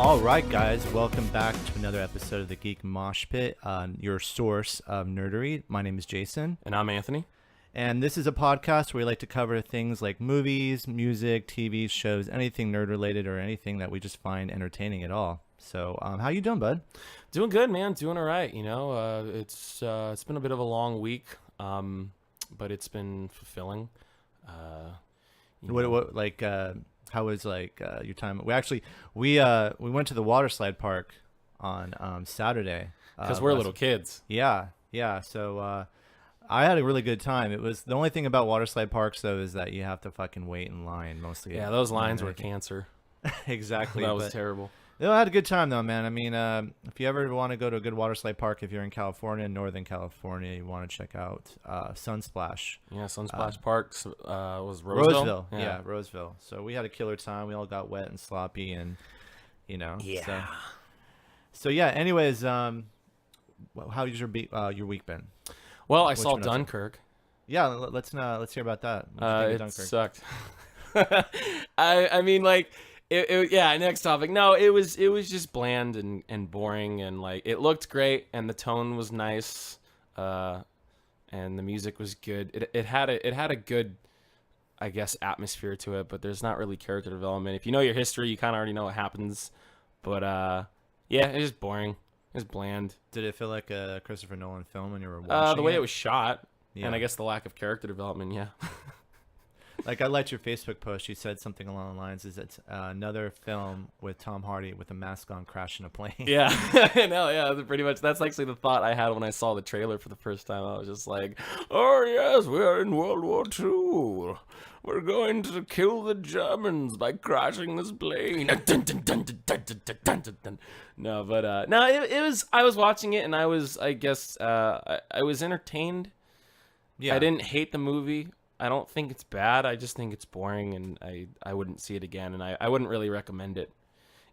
All right, guys, welcome back to another episode of the Geek Mosh Pit, your source of nerdery. My name is Jason. And I'm Anthony. And this is a podcast where we like to cover things like movies, music, TV shows, anything nerd-related or anything that we just find entertaining at all. So, how you doing, bud? Doing good, man. Doing all right. You know, it's been a bit of a long week, but it's been fulfilling. How was your time? We went to the water slide park on Saturday because we're little kids. Yeah. So I had a really good time. It was the only thing about water slide parks though is that you have to fucking wait in line mostly. Yeah, those lines were cancer. Exactly. That was terrible. I had a good time though, man. I mean, if you ever want to go to a good water slide park, if you're in California, Northern California, you want to check out Sunsplash. Yeah, Sunsplash Parks was Roseville. Yeah, Roseville. So we had a killer time. We all got wet and sloppy, and Yeah. So yeah. Anyways, how's your week been? Well, I saw Dunkirk. Yeah, let's hear about that. It sucked. I mean, like. Next topic. No, it was just bland and boring, and like it looked great and the tone was nice, and the music was good. It had a good, I guess, atmosphere to it, but there's not really character development. If you know your history, you kind of already know what happens. But it's just boring. It's bland. Did it feel like a Christopher Nolan film when you were watching the way it was shot, yeah. And I guess the lack of character development, yeah. Like I liked your Facebook post. You said something along the lines: "Is it's another film with Tom Hardy with a mask on crashing a plane?" Yeah, no, yeah, pretty much. That's actually the thought I had when I saw the trailer for the first time. I was just like, "Oh yes, we're in World War II. We're going to kill the Germans by crashing this plane." No, but no, it was. I was watching it, and I was, I guess, I was entertained. Yeah, I didn't hate the movie. I don't think it's bad. I just think it's boring, and I wouldn't see it again, and I wouldn't really recommend it.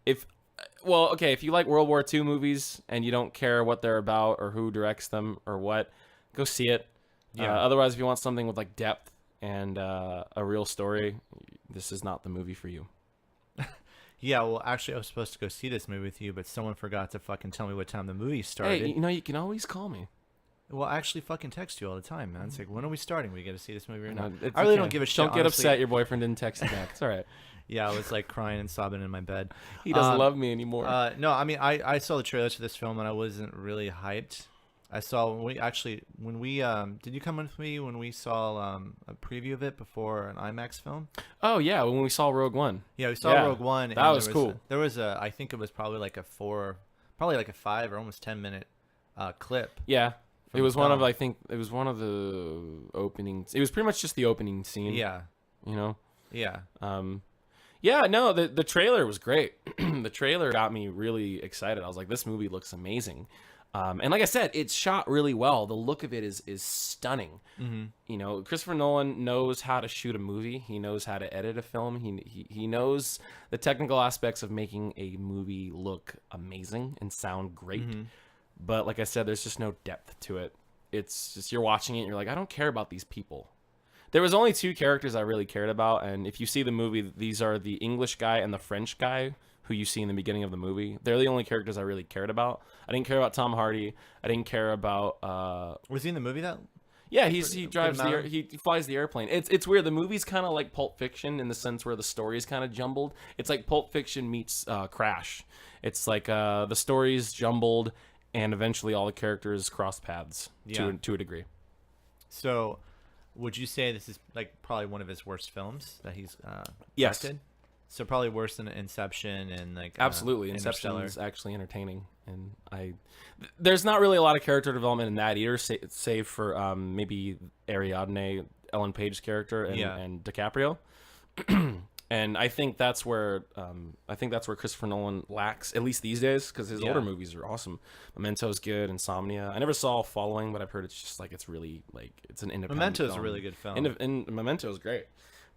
If you like World War II movies and you don't care what they're about or who directs them or what, go see it. Yeah. Otherwise, if you want something with like depth and a real story, this is not the movie for you. Yeah, well, actually, I was supposed to go see this movie with you, but someone forgot to fucking tell me what time the movie started. Hey, you can always call me. Well, I actually fucking text you all the time, man. It's like, when are we starting? We get to see this movie or not? I really don't give a shit. Don't get honestly. upset your boyfriend didn't text you back. It's all right. Yeah, I was like crying and sobbing in my bed. He doesn't love me anymore. No, I mean, I saw the trailers for this film and I wasn't really hyped. I saw when we did you come with me when we saw a preview of it before an IMAX film? Oh yeah, when we saw Rogue One. Yeah, we saw Rogue One. That was cool. There was I think it was probably like a 5 or almost 10-minute clip. Yeah. It was one of the openings. It was pretty much just the opening scene. Yeah. You know? Yeah. No, the trailer was great. The trailer got me really excited. I was like, this movie looks amazing. And like I said, it's shot really well. The look of it is stunning. Mm-hmm. You know, Christopher Nolan knows how to shoot a movie. He knows how to edit a film. He knows the technical aspects of making a movie look amazing and sound great. Mm-hmm. But like I said, there's just no depth to it. It's just you're watching it and you're like, I don't care about these people. There was only 2 characters I really cared about, and if you see the movie, these are the English guy and the French guy who you see in the beginning of the movie. They're the only characters I really cared about. I didn't care about Tom Hardy. I didn't care about Was he in the movie that? Yeah, he flies the airplane. It's weird. The movie's kind of like Pulp Fiction in the sense where the story is kind of jumbled. It's like Pulp Fiction meets Crash. It's like the story's jumbled. And eventually all the characters cross paths to a degree. So, would you say this is like probably one of his worst films that he's yes. directed? So probably worse than Inception and like absolutely. Inception is actually entertaining, and there's not really a lot of character development in that either, save for maybe Ariadne, Ellen Page's character, and DiCaprio. And I think that's where Christopher Nolan lacks, at least these days, because his older movies are awesome. Memento's good, Insomnia. I never saw Following, but I've heard it's just like it's really like it's an independent. Memento's film. A really good film. And Memento's great,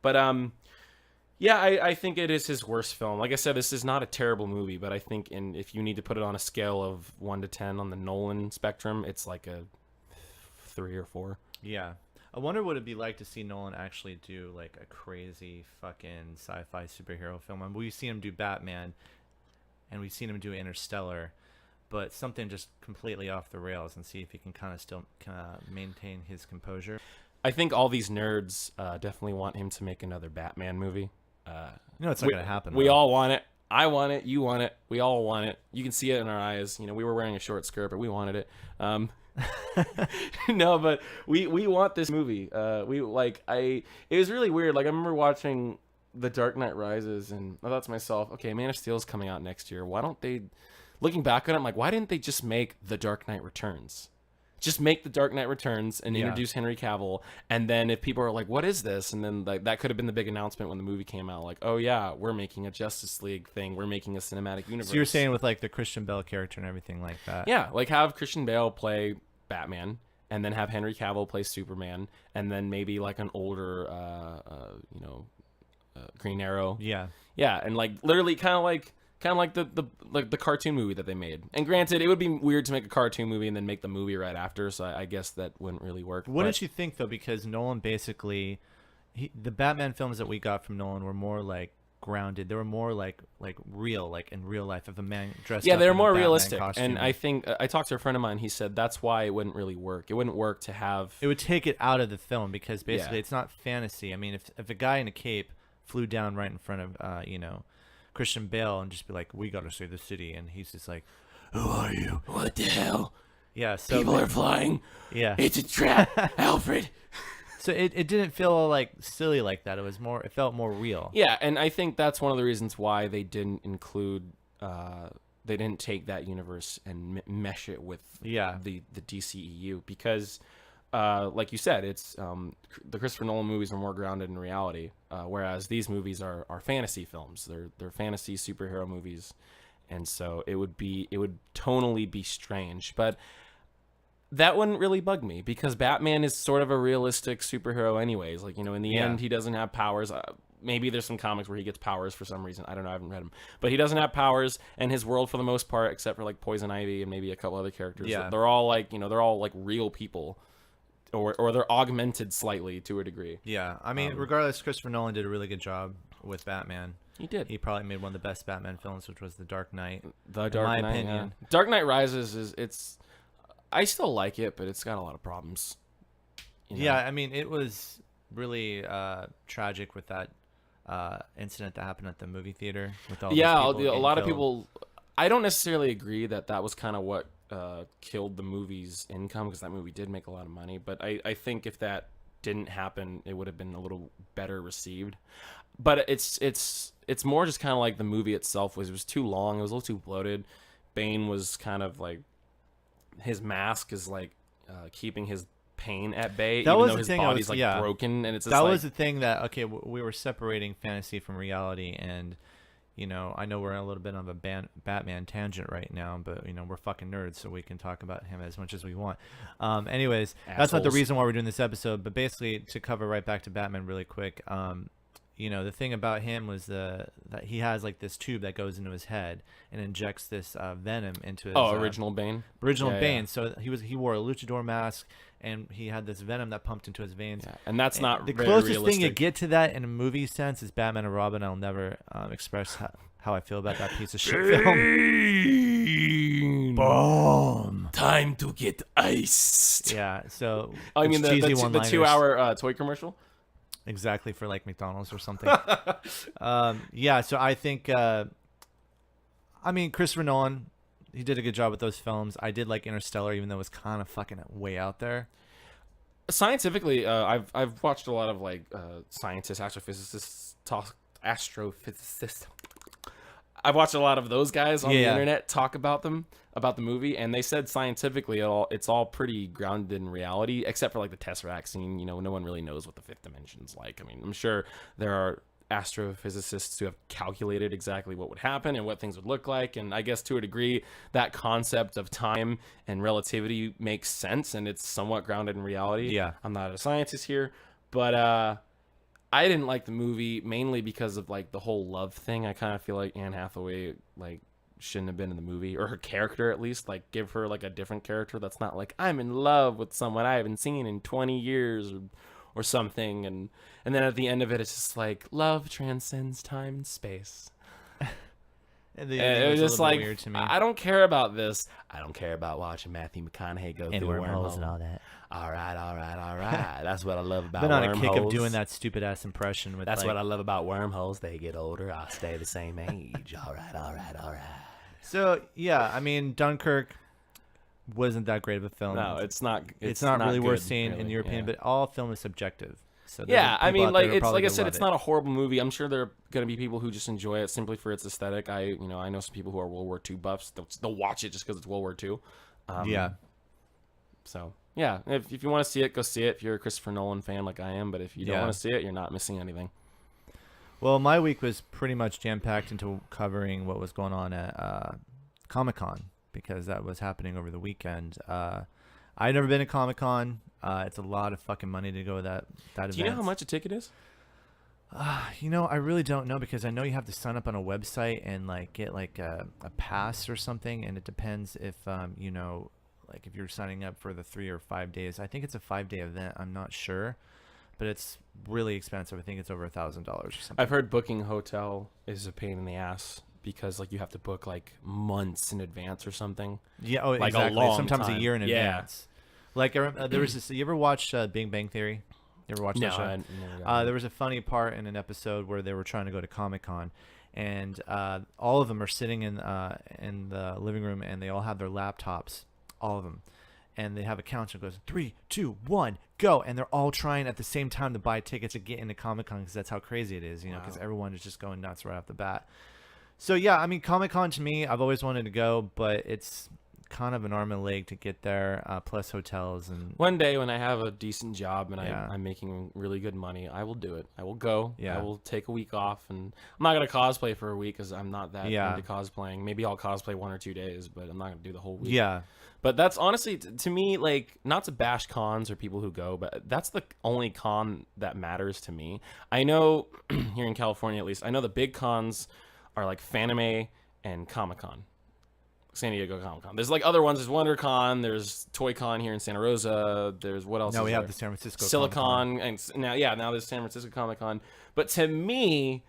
but I think it is his worst film. Like I said, this is not a terrible movie, but I think if you need to put it on a scale of 1 to 10 on the Nolan spectrum, it's like a 3 or 4. Yeah. I wonder what it'd be like to see Nolan actually do like a crazy fucking sci-fi superhero film. I mean, we've seen him do Batman, and we've seen him do Interstellar, but something just completely off the rails, and see if he can kind of still maintain his composure. I think all these nerds definitely want him to make another Batman movie. It's not going to happen. We all want it. I want it. You want it. We all want it. You can see it in our eyes. We were wearing a short skirt, but we wanted it. No, but we want this movie. It was really weird. Like, I remember watching The Dark Knight Rises, and I thought to myself, okay, Man of Steel's coming out next year. Why don't they, looking back on it, I'm like, why didn't they just make The Dark Knight Returns? Just make The Dark Knight Returns and introduce Henry Cavill, and then if people are like, what is this? And then like that could have been the big announcement when the movie came out, like, oh yeah, we're making a Justice League thing, we're making a cinematic universe. So you're saying with like the Christian Bale character and everything like that? Yeah, like have Christian Bale play Batman, and then have Henry Cavill play Superman, and then maybe like an older Green Arrow. Yeah, and like literally kind of like the cartoon movie that they made. And granted, it would be weird to make a cartoon movie and then make the movie right after, so I guess that wouldn't really work. Wouldn't you think, though, because Nolan basically, the Batman films that we got from Nolan were more like grounded. They were more like real, like in real life, of a man dressed up they're in more a Batman realistic. costume. And I think I talked to a friend of mine. He said that's why it wouldn't really work. It wouldn't work to have. It would take it out of the film, because basically it's not fantasy. I mean, if a guy in a cape flew down right in front of Christian Bale and just be like, we gotta save the city, and he's just like, who are you? What the hell? Yeah, so people are flying. Yeah, it's a trap, Alfred. So it didn't feel like silly like that. It felt more real. Yeah, and I think that's one of the reasons why they didn't include they didn't take that universe and mesh it with the DCEU, because like you said, it's the Christopher Nolan movies are more grounded in reality, whereas these movies are fantasy films. They're fantasy superhero movies, and so it would tonally be strange, but that wouldn't really bug me, because Batman is sort of a realistic superhero anyways. Like, in the end, he doesn't have powers. Maybe there's some comics where he gets powers for some reason. I don't know. I haven't read them. But he doesn't have powers, and his world, for the most part, except for like Poison Ivy and maybe a couple other characters, they're all like, they're all like real people, or they're augmented slightly to a degree. Yeah. I mean, regardless, Christopher Nolan did a really good job with Batman. He did. He probably made one of the best Batman films, which was The Dark Knight. In my opinion. Yeah. Dark Knight Rises I still like it, but it's got a lot of problems. Yeah, I mean, it was really tragic with that incident that happened at the movie theater with all those people a lot of people. I don't necessarily agree that was kind of what killed the movie's income, because that movie did make a lot of money. But I think if that didn't happen, it would have been a little better received. But it's more just kind of like the movie itself was too long. It was a little too bloated. Bane was kind of like, his mask is like keeping his pain at bay, even though his body's like broken, and it's just was the thing that we were separating fantasy from reality. And I know we're a little bit of a Batman tangent right now, but we're fucking nerds, so we can talk about him as much as we want. Anyways, that's not the reason why we're doing this episode, but basically to cover right back to Batman really quick. The thing about him was that he has like this tube that goes into his head and injects this venom into his original Bane. Bane. So he wore a luchador mask, and he had this venom that pumped into his veins. Yeah. And that's not the very closest realistic thing you get to that in a movie sense is Batman and Robin. I'll never express how I feel about that piece of shit film. Boom. Time to get iced. Yeah. So I mean the 2-hour toy commercial. Exactly, for like McDonald's or something. Yeah, so I think, Christopher Nolan, he did a good job with those films. I did like Interstellar, even though it was kind of fucking way out there. Scientifically, I've watched a lot of like scientists, astrophysicists. I've watched a lot of those guys on the internet talk about the movie, and they said scientifically it's all pretty grounded in reality, except for like the Tesseract scene. No one really knows what the fifth dimension's like. I mean, I'm sure there are astrophysicists who have calculated exactly what would happen and what things would look like, and I guess to a degree that concept of time and relativity makes sense, and it's somewhat grounded in reality. Yeah. I'm not a scientist here, but I didn't like the movie mainly because of like the whole love thing. I kind of feel like Anne Hathaway like shouldn't have been in the movie, or her character at least. Like, give her like a different character that's not like, I'm in love with someone I haven't seen in 20 years or something. And then at the end of it, it's just like, love transcends time and space. And it was just like, weird to me. I don't care about this. I don't care about watching Matthew McConaughey go through wormholes and all that. All right. That's what I love about been wormholes. On a kick of doing that stupid ass impression. That's what I love about wormholes. They get older. I stay the same age. All right. So yeah, I mean, Dunkirk wasn't that great of a film. No, it's not. It's not really worth seeing in your opinion. But all film is subjective. So yeah, I mean, like it's like I said, it's not a horrible movie. I'm sure there are going to be people who just enjoy it simply for its aesthetic. I know some people who are World War II buffs. They'll watch it just because it's World War II. Yeah. So yeah, if you want to see it, go see it. If you're a Christopher Nolan fan like I am, but if you don't want to see it, you're not missing anything. Well, my week was pretty much jam-packed into covering what was going on at Comic-Con because that was happening over the weekend. I've never been to Comic-Con. It's a lot of fucking money to go to that event. Do you know how much a ticket is? I really don't know because I know you have to sign up on a website and like get like a pass or something, and it depends if like if you're signing up for the 3 or 5 days. I think it's a 5-day event. I'm not sure, but it's really expensive. I think it's over $1,000 or something. I've heard booking a hotel is a pain in the ass because like you have to book like months in advance or something. Yeah, like exactly. Sometimes a year in advance. Like there was this. You ever watched Big Bang Theory? You ever watched that show? There was a funny part in an episode where they were trying to go to Comic-Con, and all of them are sitting in the living room, and they all have their laptops, all of them, and they have a count that goes 3, 2, 1, go, and they're all trying at the same time to buy tickets to get into Comic-Con because that's how crazy it is, because everyone is just going nuts right off the bat. So yeah, I mean, Comic-Con to me, I've always wanted to go, but it's kind of an arm and a leg to get there, plus hotels. And one day when I have a decent job and I'm making really good money, I will do it. I will go. I will take a week off, and I'm not gonna cosplay for a week because I'm not that into cosplaying. Maybe I'll cosplay 1 or 2 days, but I'm not gonna do the whole week. Yeah. But that's honestly, to me, like, not to bash cons or people who go, but that's the only con that matters to me. I know here in California, at least, I know the big cons are like Fanime and Comic-Con. San Diego Comic-Con. There's like other ones. There's WonderCon. There's ToyCon here in Santa Rosa. There's what else? No, we have the San Francisco Silicon, and now there's San Francisco Comic-Con. But to me,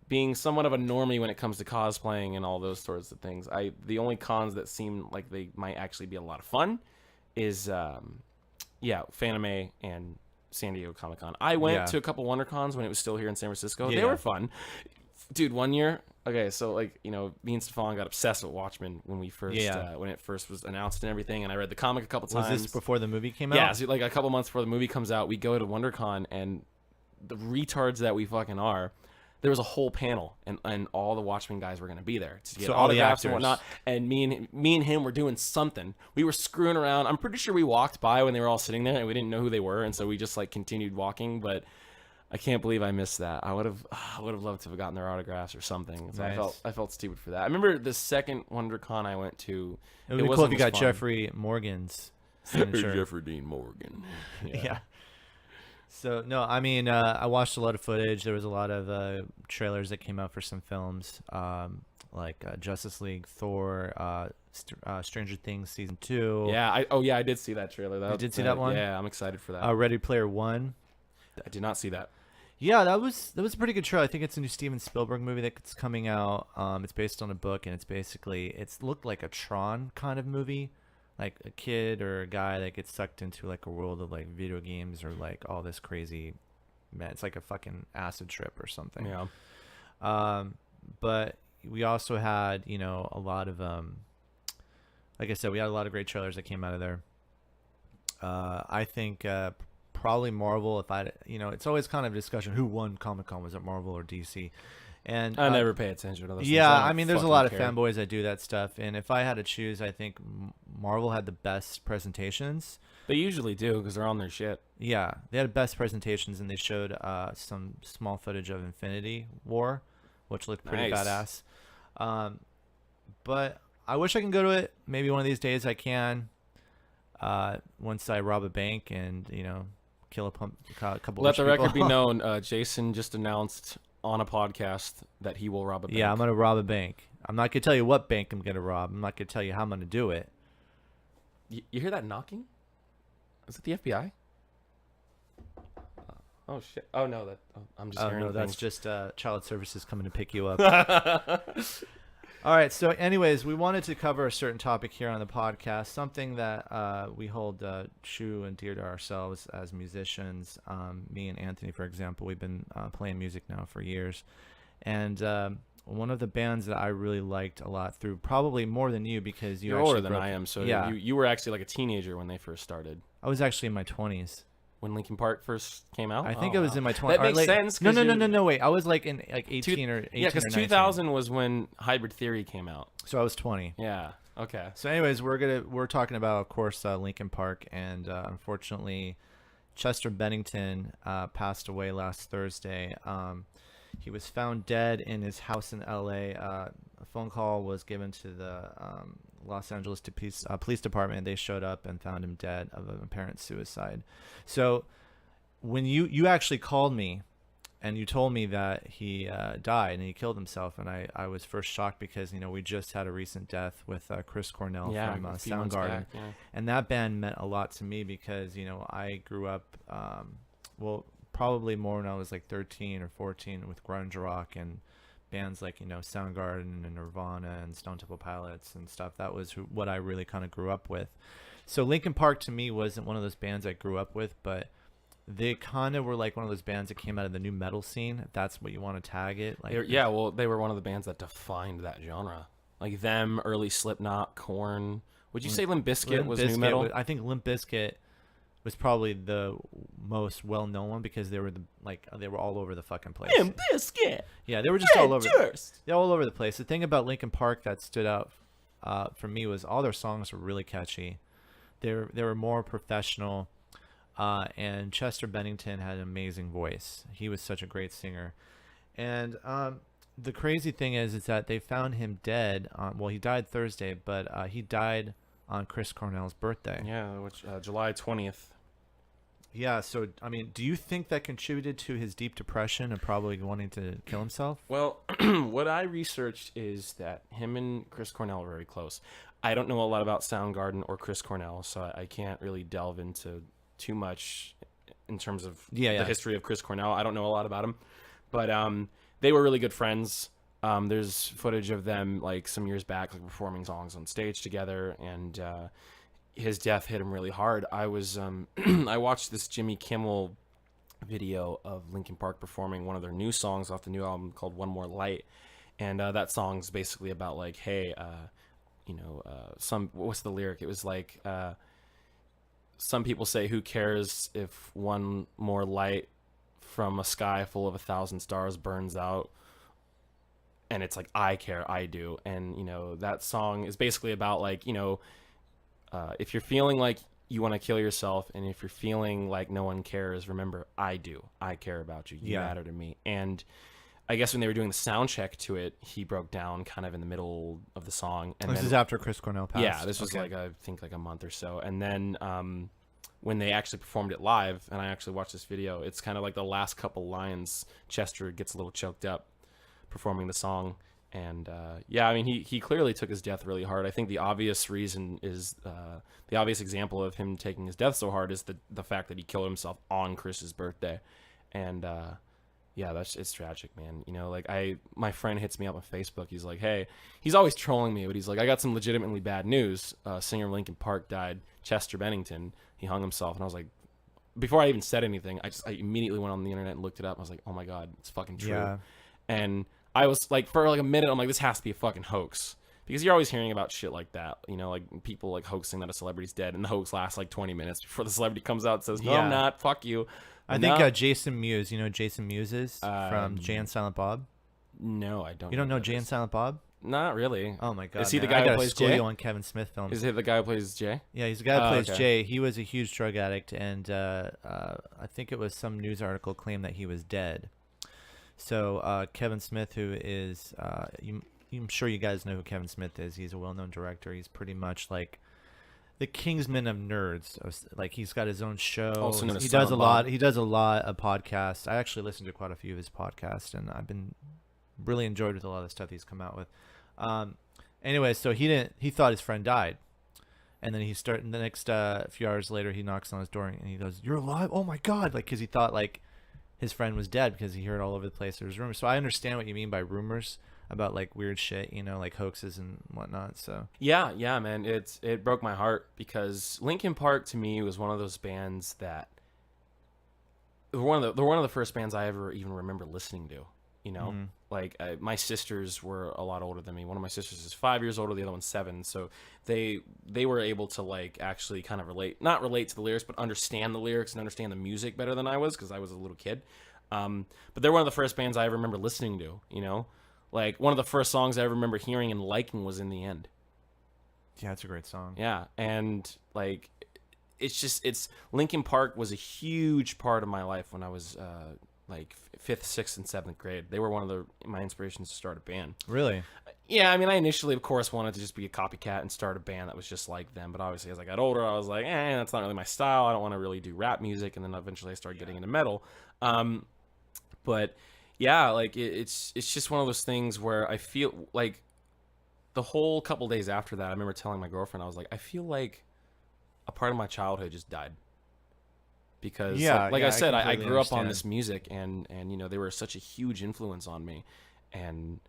being somewhat of a normie when it comes to cosplaying and all those sorts of things, the only cons that seem like they might actually be a lot of fun is Fanime and San Diego Comic-Con. I went to a couple WonderCons when it was still here in San Francisco. They were fun. Dude, one year, okay, so like, me and Stefan got obsessed with Watchmen when we first when it first was announced and everything, and I read the comic a couple times. Was this before the movie came out? Yeah, so like a couple months before the movie comes out, we go to WonderCon, and the retards that we fucking are, there was a whole panel, and all the Watchmen guys were going to be there to get autographs and whatnot. And me and him were doing something. We were screwing around. I'm pretty sure we walked by when they were all sitting there, and we didn't know who they were, and so we just like continued walking. But I can't believe I missed that. I would have loved to have gotten their autographs or something. So nice. I felt stupid for that. I remember the second WonderCon I went to. It would be cool if you got Jeffrey Morgan's signature. Jeffrey Dean Morgan. Yeah. So no, I mean, I watched a lot of footage. There was a lot of trailers that came out for some films, like Justice League, Thor, Stranger Things season 2. Yeah, I did see that trailer. You did see that one? Yeah, I'm excited for that. Ready Player One. I did not see that. Yeah, that was a pretty good trailer. I think it's a new Steven Spielberg movie that's coming out. It's based on a book, and it's looked like a Tron kind of movie. Like a kid or a guy that gets sucked into like a world of like video games or like all this crazy, man, it's like a fucking acid trip or something. Yeah. But we also had, a lot of, like I said, we had a lot of great trailers that came out of there. I think, probably Marvel, it's always kind of a discussion who won Comic-Con, was it Marvel or DC? And I never pay attention to those things. Yeah, I mean, there's a lot of fanboys that do that stuff, and if I had to choose, I think Marvel had the best presentations. They usually do because they're on their shit. Yeah, they had the best presentations, and they showed some small footage of Infinity War, which looked pretty badass. But I wish I can go to it. Maybe one of these days I can. Once I rob a bank and kill a couple. Let the record be known. Jason just announced on a podcast that he will rob a bank. Yeah, I'm going to rob a bank. I'm not going to tell you what bank I'm going to rob. I'm not going to tell you how I'm going to do it. You hear that knocking? Is it the FBI? Oh, shit. Oh, no. I'm just hearing no, things. that's just Child Services coming to pick you up. All right. So, anyways, we wanted to cover a certain topic here on the podcast, something that we hold true and dear to ourselves as musicians. Me and Anthony, for example, we've been playing music now for years, and one of the bands that I really liked a lot through probably more than you because you're older than I am, so yeah. you were actually like a teenager when they first started. I was actually in my 20s. When Linkin Park first came out? I think it was in my 20s. That makes sense. No, wait. I was like in like 18 or 18 Yeah, because 2000 was when Hybrid Theory came out. So I was 20. Yeah. Okay. So anyways, we're talking about, of course, Linkin Park, and unfortunately, Chester Bennington passed away last Thursday. He was found dead in his house in L.A. A phone call was given to the Los Angeles police department. They showed up and found him dead of an apparent suicide. So when you actually called me and you told me that he died and he killed himself, and I was first shocked because, we just had a recent death with Chris Cornell from Soundgarden. Yeah. And that band meant a lot to me because, I grew up, probably more when I was like 13 or 14 with grunge rock and bands like Soundgarden and Nirvana and Stone Temple Pilots and stuff. That was what I really kind of grew up with. So Linkin Park to me wasn't one of those bands I grew up with, but they kind of were like one of those bands that came out of the new metal scene, if that's what you want to tag it. Like, they were one of the bands that defined that genre. Like them, early Slipknot, Korn. Would you say Limp Bizkit was new metal? I think Limp Bizkit was probably the most well-known one because they were they were all over the fucking place. Limp Bizkit. Yeah, they were just all over. They're all over the place. The thing about Linkin Park that stood out for me was all their songs were really catchy. They were more professional, and Chester Bennington had an amazing voice. He was such a great singer, and the crazy thing is that they found him dead. He died Thursday, but he died on Chris Cornell's birthday. Yeah, which July 20th. Yeah, so, do you think that contributed to his deep depression and probably wanting to kill himself? Well, what I researched is that him and Chris Cornell are very close. I don't know a lot about Soundgarden or Chris Cornell, so I can't really delve into too much in terms of the history of Chris Cornell. I don't know a lot about him. But they were really good friends. There's footage of them, like, some years back, like, performing songs on stage together, and his death hit him really hard. I was I watched this Jimmy Kimmel video of Linkin Park performing one of their new songs off the new album called One More Light, and that song's basically about, like, hey, what's the lyric? It was like, some people say, who cares if one more light from a sky full of 1,000 stars burns out? And it's like, I care, I do. And, that song is basically about, like, if you're feeling like you want to kill yourself, and if you're feeling like no one cares, remember, I do. I care about you. You matter to me. And I guess when they were doing the sound check to it, he broke down kind of in the middle of the song. And this is after Chris Cornell passed. Yeah, this was I think a month or so. And then when they actually performed it live, and I actually watched this video, it's kind of like the last couple lines, Chester gets a little choked up performing the song. And he clearly took his death really hard. I think the obvious reason is the obvious example of him taking his death so hard is the fact that he killed himself on Chris's birthday. And it's tragic, man. My friend hits me up on Facebook. He's like, hey, he's always trolling me, but he's like, I got some legitimately bad news. Singer of Linkin Park died, Chester Bennington. He hung himself. And I was like, before I even said anything, I immediately went on the internet and looked it up. I was like, oh my God, it's fucking true. Yeah. And I was like, for like a minute, I'm like, this has to be a fucking hoax, because you're always hearing about shit like that, like people like hoaxing that a celebrity's dead, and the hoax lasts like 20 minutes before the celebrity comes out and says, no, I'm not, fuck you. I think Jason Mewes, Jason Mewes is from Jay and Silent Bob? No, I don't. You don't know Jay and Silent Bob? Not really. Oh my God. Is he the guy who plays Jay? On Kevin Smith films. Is he the guy who plays Jay? Yeah, he's the guy who plays Jay. He was a huge drug addict, and I think it was some news article claimed that he was dead. So Kevin Smith, who is, I'm sure you guys know who Kevin Smith is. He's a well-known director. He's pretty much like the Kingsman of nerds. Like, he's got his own show. He does a lot. He does a lot of podcasts. I actually listened to quite a few of his podcasts, and I've been really enjoyed with a lot of the stuff he's come out with. Anyway, so he thought his friend died, and then the next few hours later, he knocks on his door and he goes, "You're alive? Oh my God!" Like, because he thought like his friend was dead, because he heard all over the place there was rumors. So I understand what you mean by rumors. about like weird shit, you know, like hoaxes and whatnot. So yeah, man, it broke my heart because Linkin Park to me was one of those bands that they're one of the first bands I ever even remember listening to. You know, like my sisters were a lot older than me. One of my sisters is 5 years older, the other one's 7. So they were able to like actually kind of not relate to the lyrics, but understand the lyrics and understand the music better than I was because I was a little kid. But they're one of the first bands I ever remember listening to. You know, like one of the first songs I ever remember hearing and liking was "In the End." yeah, it's a great song. Yeah, and like it's Linkin Park was a huge part of my life when I was like 5th, 6th, and 7th grade. They were one of my inspirations to start a band. Really? Yeah, I mean, I initially, of course, wanted to just be a copycat and start a band that was just like them. But obviously, as I got older, I was like, that's not really my style. I don't want to really do rap music. And then eventually, I started getting into metal. But yeah, like it's just one of those things where I feel like the whole couple days after that, I remember telling my girlfriend, I was like, I feel like a part of my childhood just died. Because like I said, I grew up on this music and you know, they were such a huge influence on me. And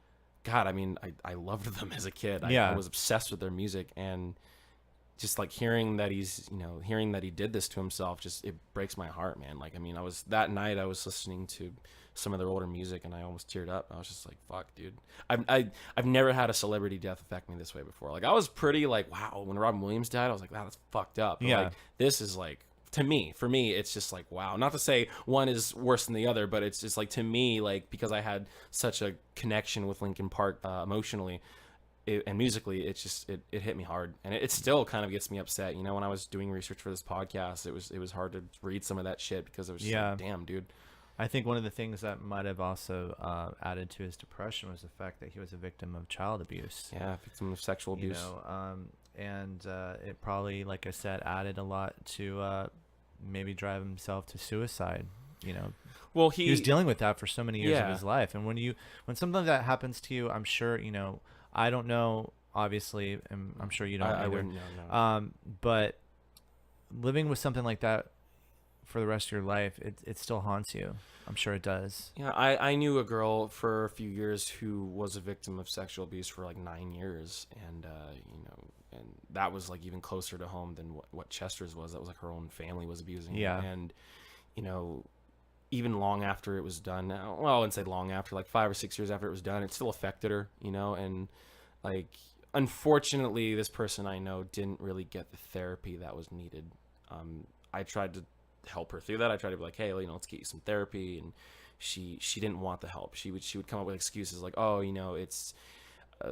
God, I mean, I loved them as a kid. I was obsessed with their music, and just like hearing that he did this to himself, just it breaks my heart, man. Like, I mean, that night I was listening to some of their older music and I almost teared up. I was just like, fuck, dude. I've never had a celebrity death affect me this way before. Like, I was pretty like, wow, when Robin Williams died, I was like, wow, that's fucked up. But like, this is like, for me, it's just like, wow. Not to say one is worse than the other, but it's just like, to me, like, because I had such a connection with Linkin Park emotionally and musically, it hit me hard, and it still kind of gets me upset. You know, when I was doing research for this podcast, it was hard to read some of that shit because it was just like, damn, dude. I think one of the things that might have also added to his depression was the fact that he was a victim of child abuse. Yeah, victim of sexual abuse. You know, and it probably, like I said, added a lot to maybe drive himself to suicide. You know, well, he was dealing with that for so many years of his life, and when something like that happens to you, I'm sure, you know, I don't know, obviously, and I'm sure you don't either. I wouldn't know, no. But living with something like that for the rest of your life, it still haunts you. I'm sure it does. Yeah, I knew a girl for a few years who was a victim of sexual abuse for like 9 years, and you know, and that was like even closer to home than what Chester's was. That was like her own family was abusing her. Yeah. And you know, even long after it was done, well, I wouldn't say long after, like 5 or 6 years after it was done, it still affected her, you know. And like, unfortunately, this person I know didn't really get the therapy that was needed. I tried to help her through that. I tried to be like, hey, you know, let's get you some therapy, and she didn't want the help. She would come up with excuses like, oh, you know, it's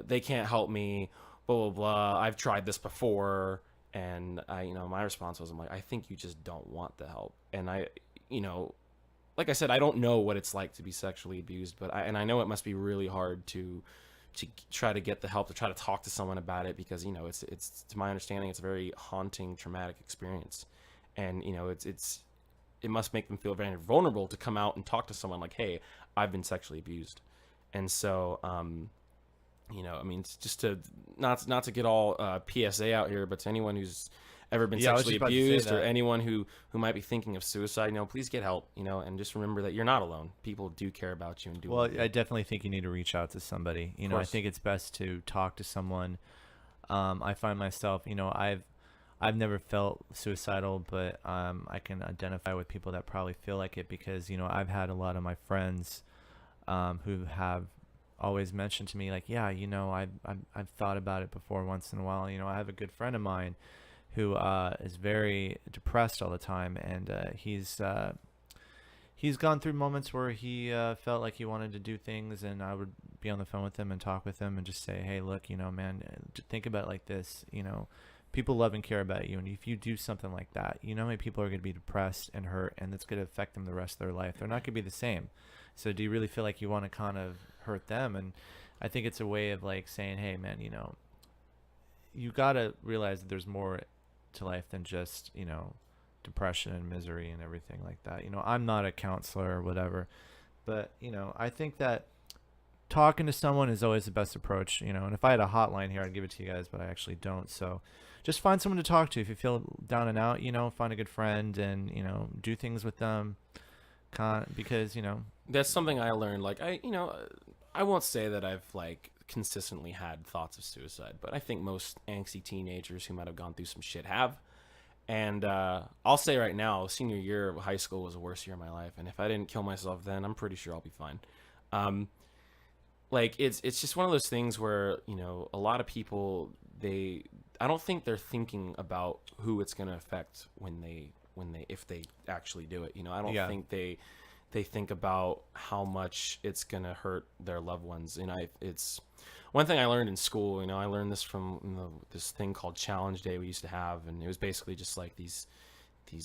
they can't help me, blah blah blah. I've tried this before. And my response was, I'm like, I think you just don't want the help. And you know, like I said, I don't know what it's like to be sexually abused, but I know it must be really hard to try to get the help, to try to talk to someone about it, because, you know, it's to my understanding, it's a very haunting, traumatic experience. And, you know, it must make them feel very vulnerable to come out and talk to someone like, hey, I've been sexually abused. And so, you know, I mean, it's just to not to get all PSA out here, but to anyone who's ever been sexually abused, or anyone who might be thinking of suicide, you know, please get help, you know, and just remember that you're not alone. People do care about you and do. Well, I definitely think you need to reach out to somebody. You know, I think it's best to talk to someone. I find myself, you know, I've never felt suicidal, but I can identify with people that probably feel like it, because, you know, I've had a lot of my friends who have always mentioned to me, like, yeah, you know, I've thought about it before once in a while. You know, I have a good friend of mine who is very depressed all the time, and he's gone through moments where he felt like he wanted to do things, and I would be on the phone with him and talk with him and just say, hey, look, you know, man, think about it like this, you know, people love and care about you, and if you do something like that, you know how many people are going to be depressed and hurt, and it's going to affect them the rest of their life. They're not going to be the same. So do you really feel like you want to kind of hurt them? And I think it's a way of like saying, hey, man, you know, you got to realize that there's more to life than just, you know, depression and misery and everything like that. You know, I'm not a counselor or whatever, but, you know, I think that talking to someone is always the best approach, you know. And if I had a hotline here, I'd give it to you guys, but I actually don't. So just find someone to talk to. If you feel down and out, you know, find a good friend and, you know, do things with them, because, you know, that's something I learned. Like, I won't say that I've like consistently had thoughts of suicide, but I think most angsty teenagers who might have gone through some shit have. And I'll say right now, senior year of high school was the worst year of my life, and if I didn't kill myself then, I'm pretty sure I'll be fine. Like it's just one of those things where, you know, a lot of people, I don't think they're thinking about who it's going to affect when they if they actually do it. You know, I don't think they think about how much it's going to hurt their loved ones. And it's one thing I learned in school. You know, I learned this from this thing called Challenge Day we used to have, and it was basically just like these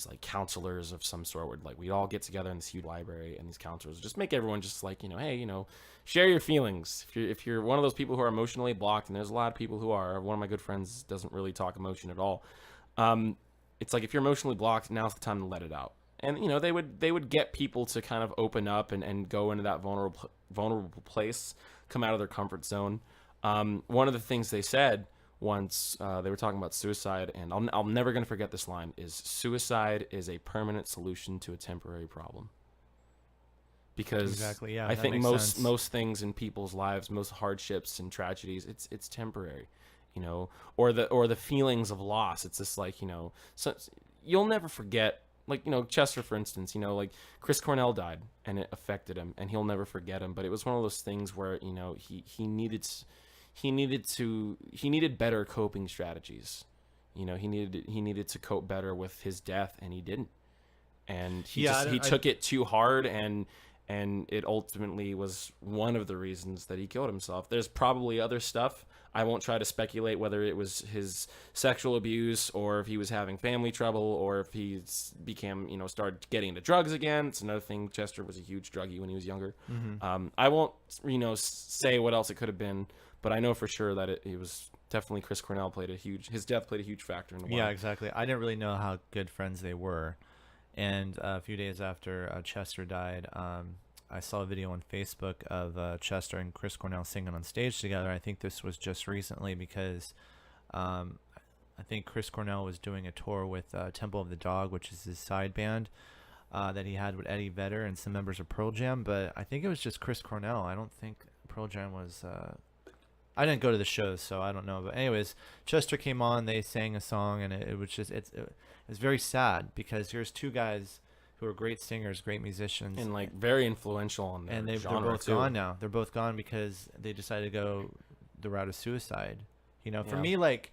like counselors of some sort, where like we'd all get together in this huge library, and these counselors would just make everyone just like, you know, hey, you know, share your feelings. If you're one of those people who are emotionally blocked, and there's a lot of people who are. One of my good friends doesn't really talk emotion at all. It's like, if you're emotionally blocked, now's the time to let it out. And you know, they would get people to kind of open up and go into that vulnerable place, come out of their comfort zone. One of the things they said once, they were talking about suicide, and I'm never going to forget this line, is suicide is a permanent solution to a temporary problem. Because exactly, yeah, I think most things in people's lives, most hardships and tragedies, it's temporary, you know, or the feelings of loss. It's just like, you know, so you'll never forget, like, you know, Chester, for instance, you know, like Chris Cornell died and it affected him, and he'll never forget him. But it was one of those things where, you know, he needed better coping strategies. You know, he needed to cope better with his death, and he didn't. And he took it too hard, and it ultimately was one of the reasons that he killed himself. There's probably other stuff. I won't try to speculate whether it was his sexual abuse, or if he was having family trouble, or if he became, you know, started getting into drugs again. It's another thing. Chester was a huge druggie when he was younger. Mm-hmm. I won't, you know, say what else it could have been, but I know for sure that it was definitely Chris Cornell his death played a huge factor in the Yeah, exactly. I didn't really know how good friends they were. And a few days after Chester died, I saw a video on Facebook of Chester and Chris Cornell singing on stage together. I think this was just recently, because I think Chris Cornell was doing a tour with Temple of the Dog, which is his side band that he had with Eddie Vedder and some members of Pearl Jam. But I think it was just Chris Cornell. I don't think Pearl Jam was... I didn't go to the shows, so I don't know. But anyways, Chester came on, they sang a song, and it was just... It was very sad, because here's two guys who are great singers, great musicians, and like very influential on their they're both gone now. They're both gone because they decided to go the route of suicide. You know, for me, like,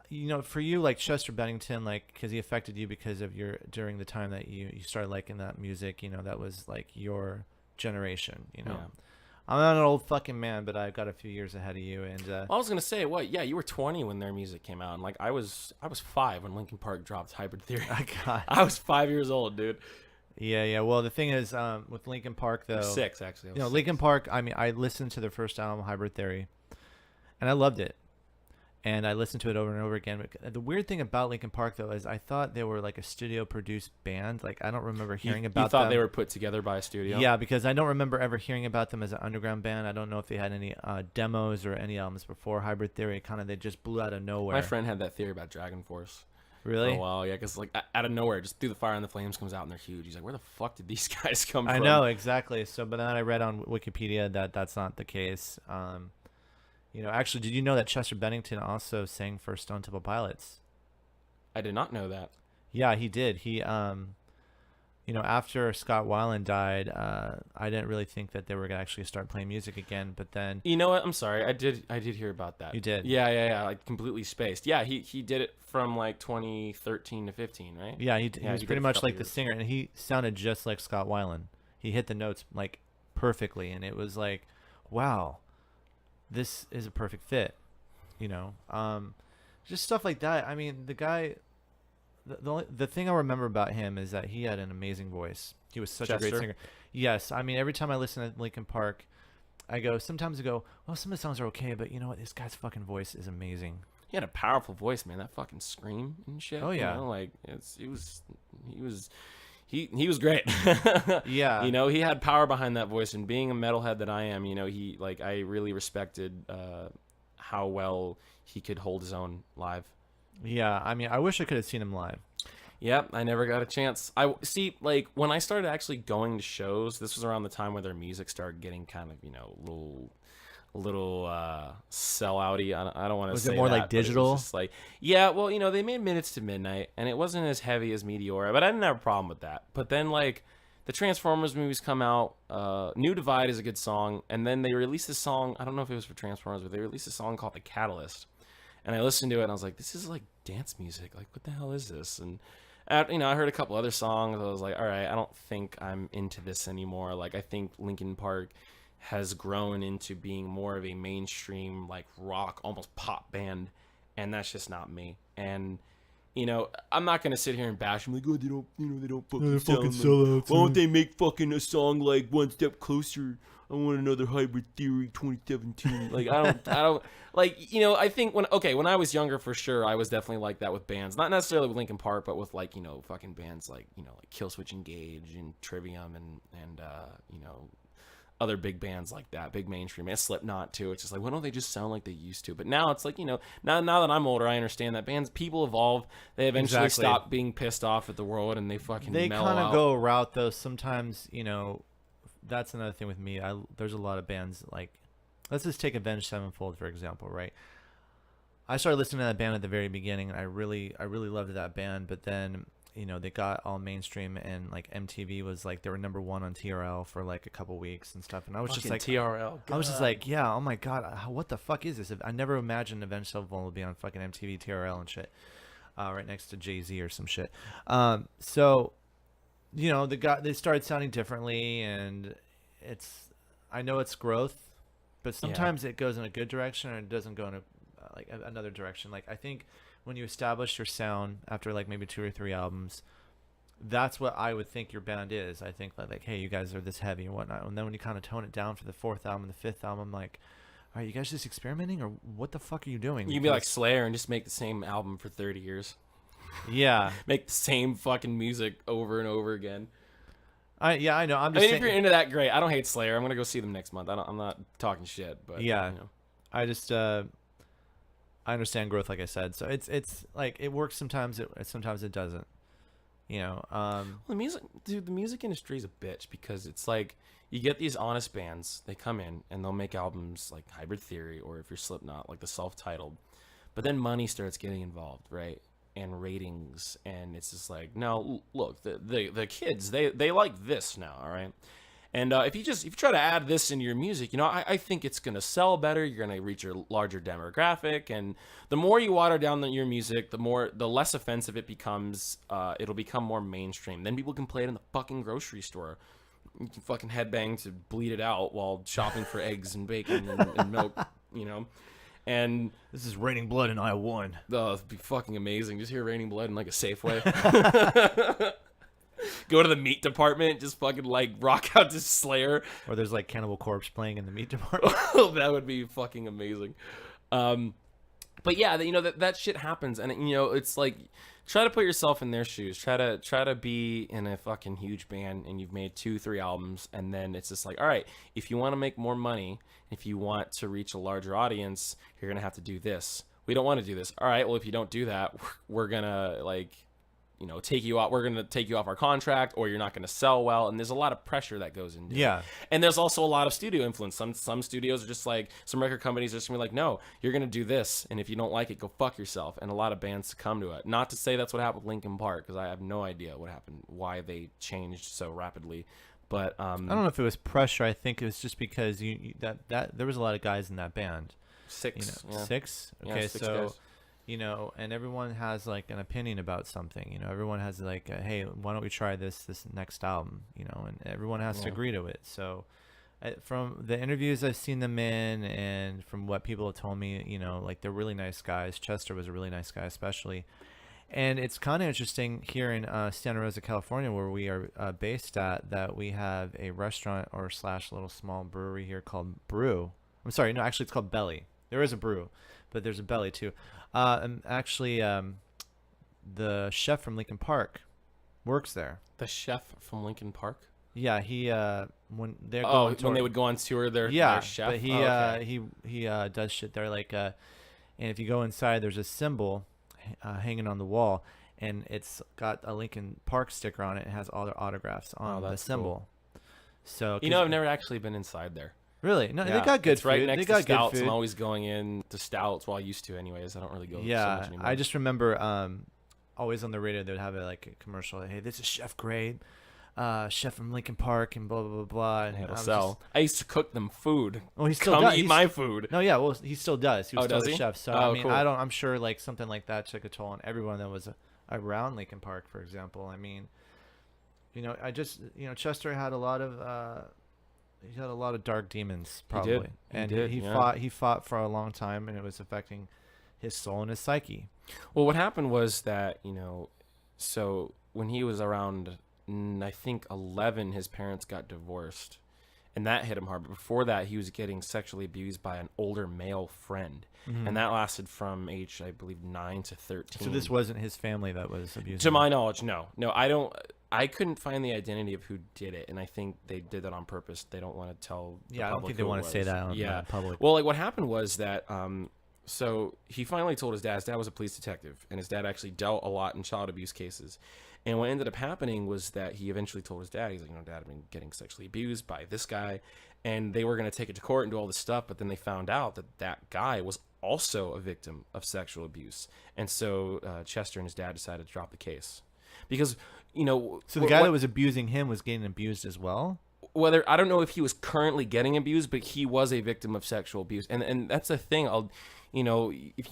you know, for you, like Chester Bennington, like, because he affected you because of during the time that you started liking that music. You know, that was like your generation. You know, I'm not an old fucking man, but I've got a few years ahead of you. And well, I was gonna say, you were 20 when their music came out, and like I was 5 when Linkin Park dropped Hybrid Theory. I was 5 years old, dude. Yeah. Well, the thing is, with Linkin Park, though, 6 actually. You know, Linkin Park. I mean, I listened to their first album, Hybrid Theory, and I loved it. And I listened to it over and over again. The weird thing about Linkin Park, though, is I thought they were like a studio-produced band. Like, I don't remember hearing about them. You thought they were put together by a studio? Yeah, because I don't remember ever hearing about them as an underground band. I don't know if they had any demos or any albums before Hybrid Theory. They just blew out of nowhere. My friend had that theory about Dragon Force. Really? For a while, yeah, because like out of nowhere, just Through the Fire and the Flames comes out and they're huge. He's like, where the fuck did these guys come from? I know, exactly. So, but then I read on Wikipedia that that's not the case. You know, actually, did you know that Chester Bennington also sang for Stone Temple Pilots? I did not know that. Yeah, he did. He, you know, after Scott Weiland died, I didn't really think that they were gonna actually start playing music again. But then, you know what? I'm sorry. I did hear about that. You did? Yeah. Like completely spaced. Yeah, he did it from like 2013 to 15, right? Yeah, he was pretty much like the singer, and he sounded just like Scott Weiland. He hit the notes like perfectly, and it was like, wow. This is a perfect fit, you know, just stuff like that. I mean, the guy, the thing I remember about him is that he had an amazing voice. He was such a great singer. Yes. I mean, every time I listen to Linkin Park, sometimes I go, well, some of the songs are okay, but you know what? This guy's fucking voice is amazing. He had a powerful voice, man. That fucking scream and shit. Oh yeah. You know, like he was great. Yeah. You know, he had power behind that voice, and being a metalhead that I am, you know, I really respected how well he could hold his own live. Yeah. I mean, I wish I could have seen him live. Yep, I never got a chance. I see, like, when I started actually going to shows, this was around the time where their music started getting kind of, a little sellouty. I don't want to say Was it more that, like digital? But it was just like, yeah, well, they made Minutes to Midnight, and it wasn't as heavy as Meteora, but I didn't have a problem with that. But then, like, the Transformers movies come out. New Divide is a good song, and then they released a song. I don't know if it was for Transformers, but they released a song called The Catalyst, and I listened to it, and I was like, this is like dance music. Like, what the hell is this? And I heard a couple other songs. I was like, all right, I don't think I'm into this anymore. Like, I think Linkin Park has grown into being more of a mainstream, like, rock, almost pop band, and that's just not me. And I'm not gonna sit here and bash them like, oh, they don't fucking sell out. Why don't they make fucking a song like One Step Closer? I want another Hybrid Theory 2017. Like, I don't like, I think when I was younger, for sure, I was definitely like that with bands, not necessarily with Linkin Park, but with, like, fucking bands like, like Killswitch Engage and Trivium and other big bands like that, big mainstream, and Slipknot too. It's just like, why don't they just sound like they used to? But now it's like, now that I'm older, I understand that people evolve. They eventually stop being pissed off at the world, and they fucking mellow out. Kind of go a route, though. Sometimes, that's another thing with me. There's a lot of bands, like, let's just take Avenged Sevenfold, for example, right? I started listening to that band at the very beginning, and I really loved that band, but then they got all mainstream, and like MTV was like, they were number one on TRL for like a couple weeks and stuff, and I was fucking just like, TRL. I was just like, yeah, oh my god, what the fuck is this? I never imagined Avenged Sevenfold would be on fucking MTV TRL and shit, right next to Jay-Z or some shit. So they started sounding differently, and I know it's growth, but sometimes it goes in a good direction, and it doesn't go in another direction. Like, I think when you establish your sound after like maybe 2 or 3 albums, that's what I would think your band is. I think like, hey, you guys are this heavy and whatnot. And then when you kind of tone it down for the 4th album and the 5th album, I'm like, are you guys just experimenting, or what the fuck are you doing? You can be like Slayer and just make the same album for 30 years. Yeah. Make the same fucking music over and over again. I know. If you're into that, great. I don't hate Slayer. I'm gonna go see them next month. I'm not talking shit, but yeah. I just I understand growth, like I said. So it's like, it works sometimes. Sometimes it doesn't. Well, the music industry is a bitch, because it's like, you get these honest bands, they come in and they'll make albums like Hybrid Theory, or if you're Slipknot, like the self-titled, but then money starts getting involved, right? And ratings, and it's just like, no, look, the kids, they like this now, all right? And if you try to add this into your music, I think it's gonna sell better. You're gonna reach your larger demographic, and the more you water down your music, the less offensive it becomes. It'll become more mainstream. Then people can play it in the fucking grocery store. You can fucking headbang to Bleed It Out while shopping for eggs and bacon and milk, And this is Raining Blood in aisle 1. Oh, it'd be fucking amazing. Just hear Raining Blood in like a Safeway. Go to the meat department, just fucking like rock out to Slayer. Or there's like Cannibal Corpse playing in the meat department. That would be fucking amazing. But yeah, that shit happens, and it's like, try to put yourself in their shoes. Try to be in a fucking huge band, and you've made 2-3 albums, and then it's just like, all right, if you want to make more money, if you want to reach a larger audience, you're gonna have to do this. We don't want to do this. All right, well, if you don't do that, we're gonna take you out. We're gonna take you off our contract, or you're not gonna sell well. And there's a lot of pressure that goes into it. And there's also a lot of studio influence. Some studios are just like, some record companies are just gonna be like, no, you're gonna do this, and if you don't like it, go fuck yourself. And a lot of bands succumb to it. Not to say that's what happened with Linkin Park, because I have no idea what happened, why they changed so rapidly. But I don't know if it was pressure. I think it was just because that there was a lot of guys in that band. 6. Six. Okay, yeah, 6 so. guys. And everyone has like an opinion about something. Everyone has like, hey, why don't we try this next album? And everyone has to agree to it. So, from the interviews I've seen them in, and from what people have told me, like, they're really nice guys. Chester was a really nice guy, especially. And it's kind of interesting here in Santa Rosa, California, where we are based at, that we have a restaurant or / little small brewery here called Brew. I'm sorry, no, actually it's called Belly. There is a Brew, but there's a Belly too. And actually, the chef from Linkin Park works there. The chef from Linkin Park? Yeah, he when they're going when they would go on tour, their chef. But he does shit there, like and if you go inside, there's a symbol hanging on the wall, and it's got a Linkin Park sticker on it. It has all their autographs on the symbol. Cool. So I've never actually been inside there. Really? No, they got good it's food. Right next they got to Stouts. good food. I'm always going in to Stouts. Well, I used to anyways. I don't really go so much anymore. I just remember always on the radio they would have a commercial. Hey, this is Chef Grade, chef from Linkin Park, and blah blah blah blah. And I used to cook them food. Well, he still does. Eat my food. No, yeah, well, he still does. He was still a chef. So I mean, cool. I'm sure like something like that took a toll on everyone that was around Linkin Park, for example. I mean, Chester had a lot of. He had a lot of dark demons, probably, he fought for a long time, and it was affecting his soul and his psyche. Well, what happened was that so when he was around, I think 11, his parents got divorced, and that hit him hard. But before that, he was getting sexually abused by an older male friend, and that lasted from age, I believe, 9 to 13. So this wasn't his family that was abusing to him. my knowledge. No, I couldn't find the identity of who did it, and I think they did that on purpose. They don't want to tell the public. I don't think they want to say that on public. Well, like what happened was that so he finally told his dad. His dad was a police detective, and his dad actually dealt a lot in child abuse cases. And what ended up happening was that he eventually told his dad, he's like, Dad, I've been getting sexually abused by this guy. And they were going to take it to court and do all this stuff, but then they found out that that guy was also a victim of sexual abuse. And so Chester and his dad decided to drop the case. Because, So the guy that was abusing him was getting abused as well? Whether I don't know if he was currently getting abused, but he was a victim of sexual abuse. And that's the thing. If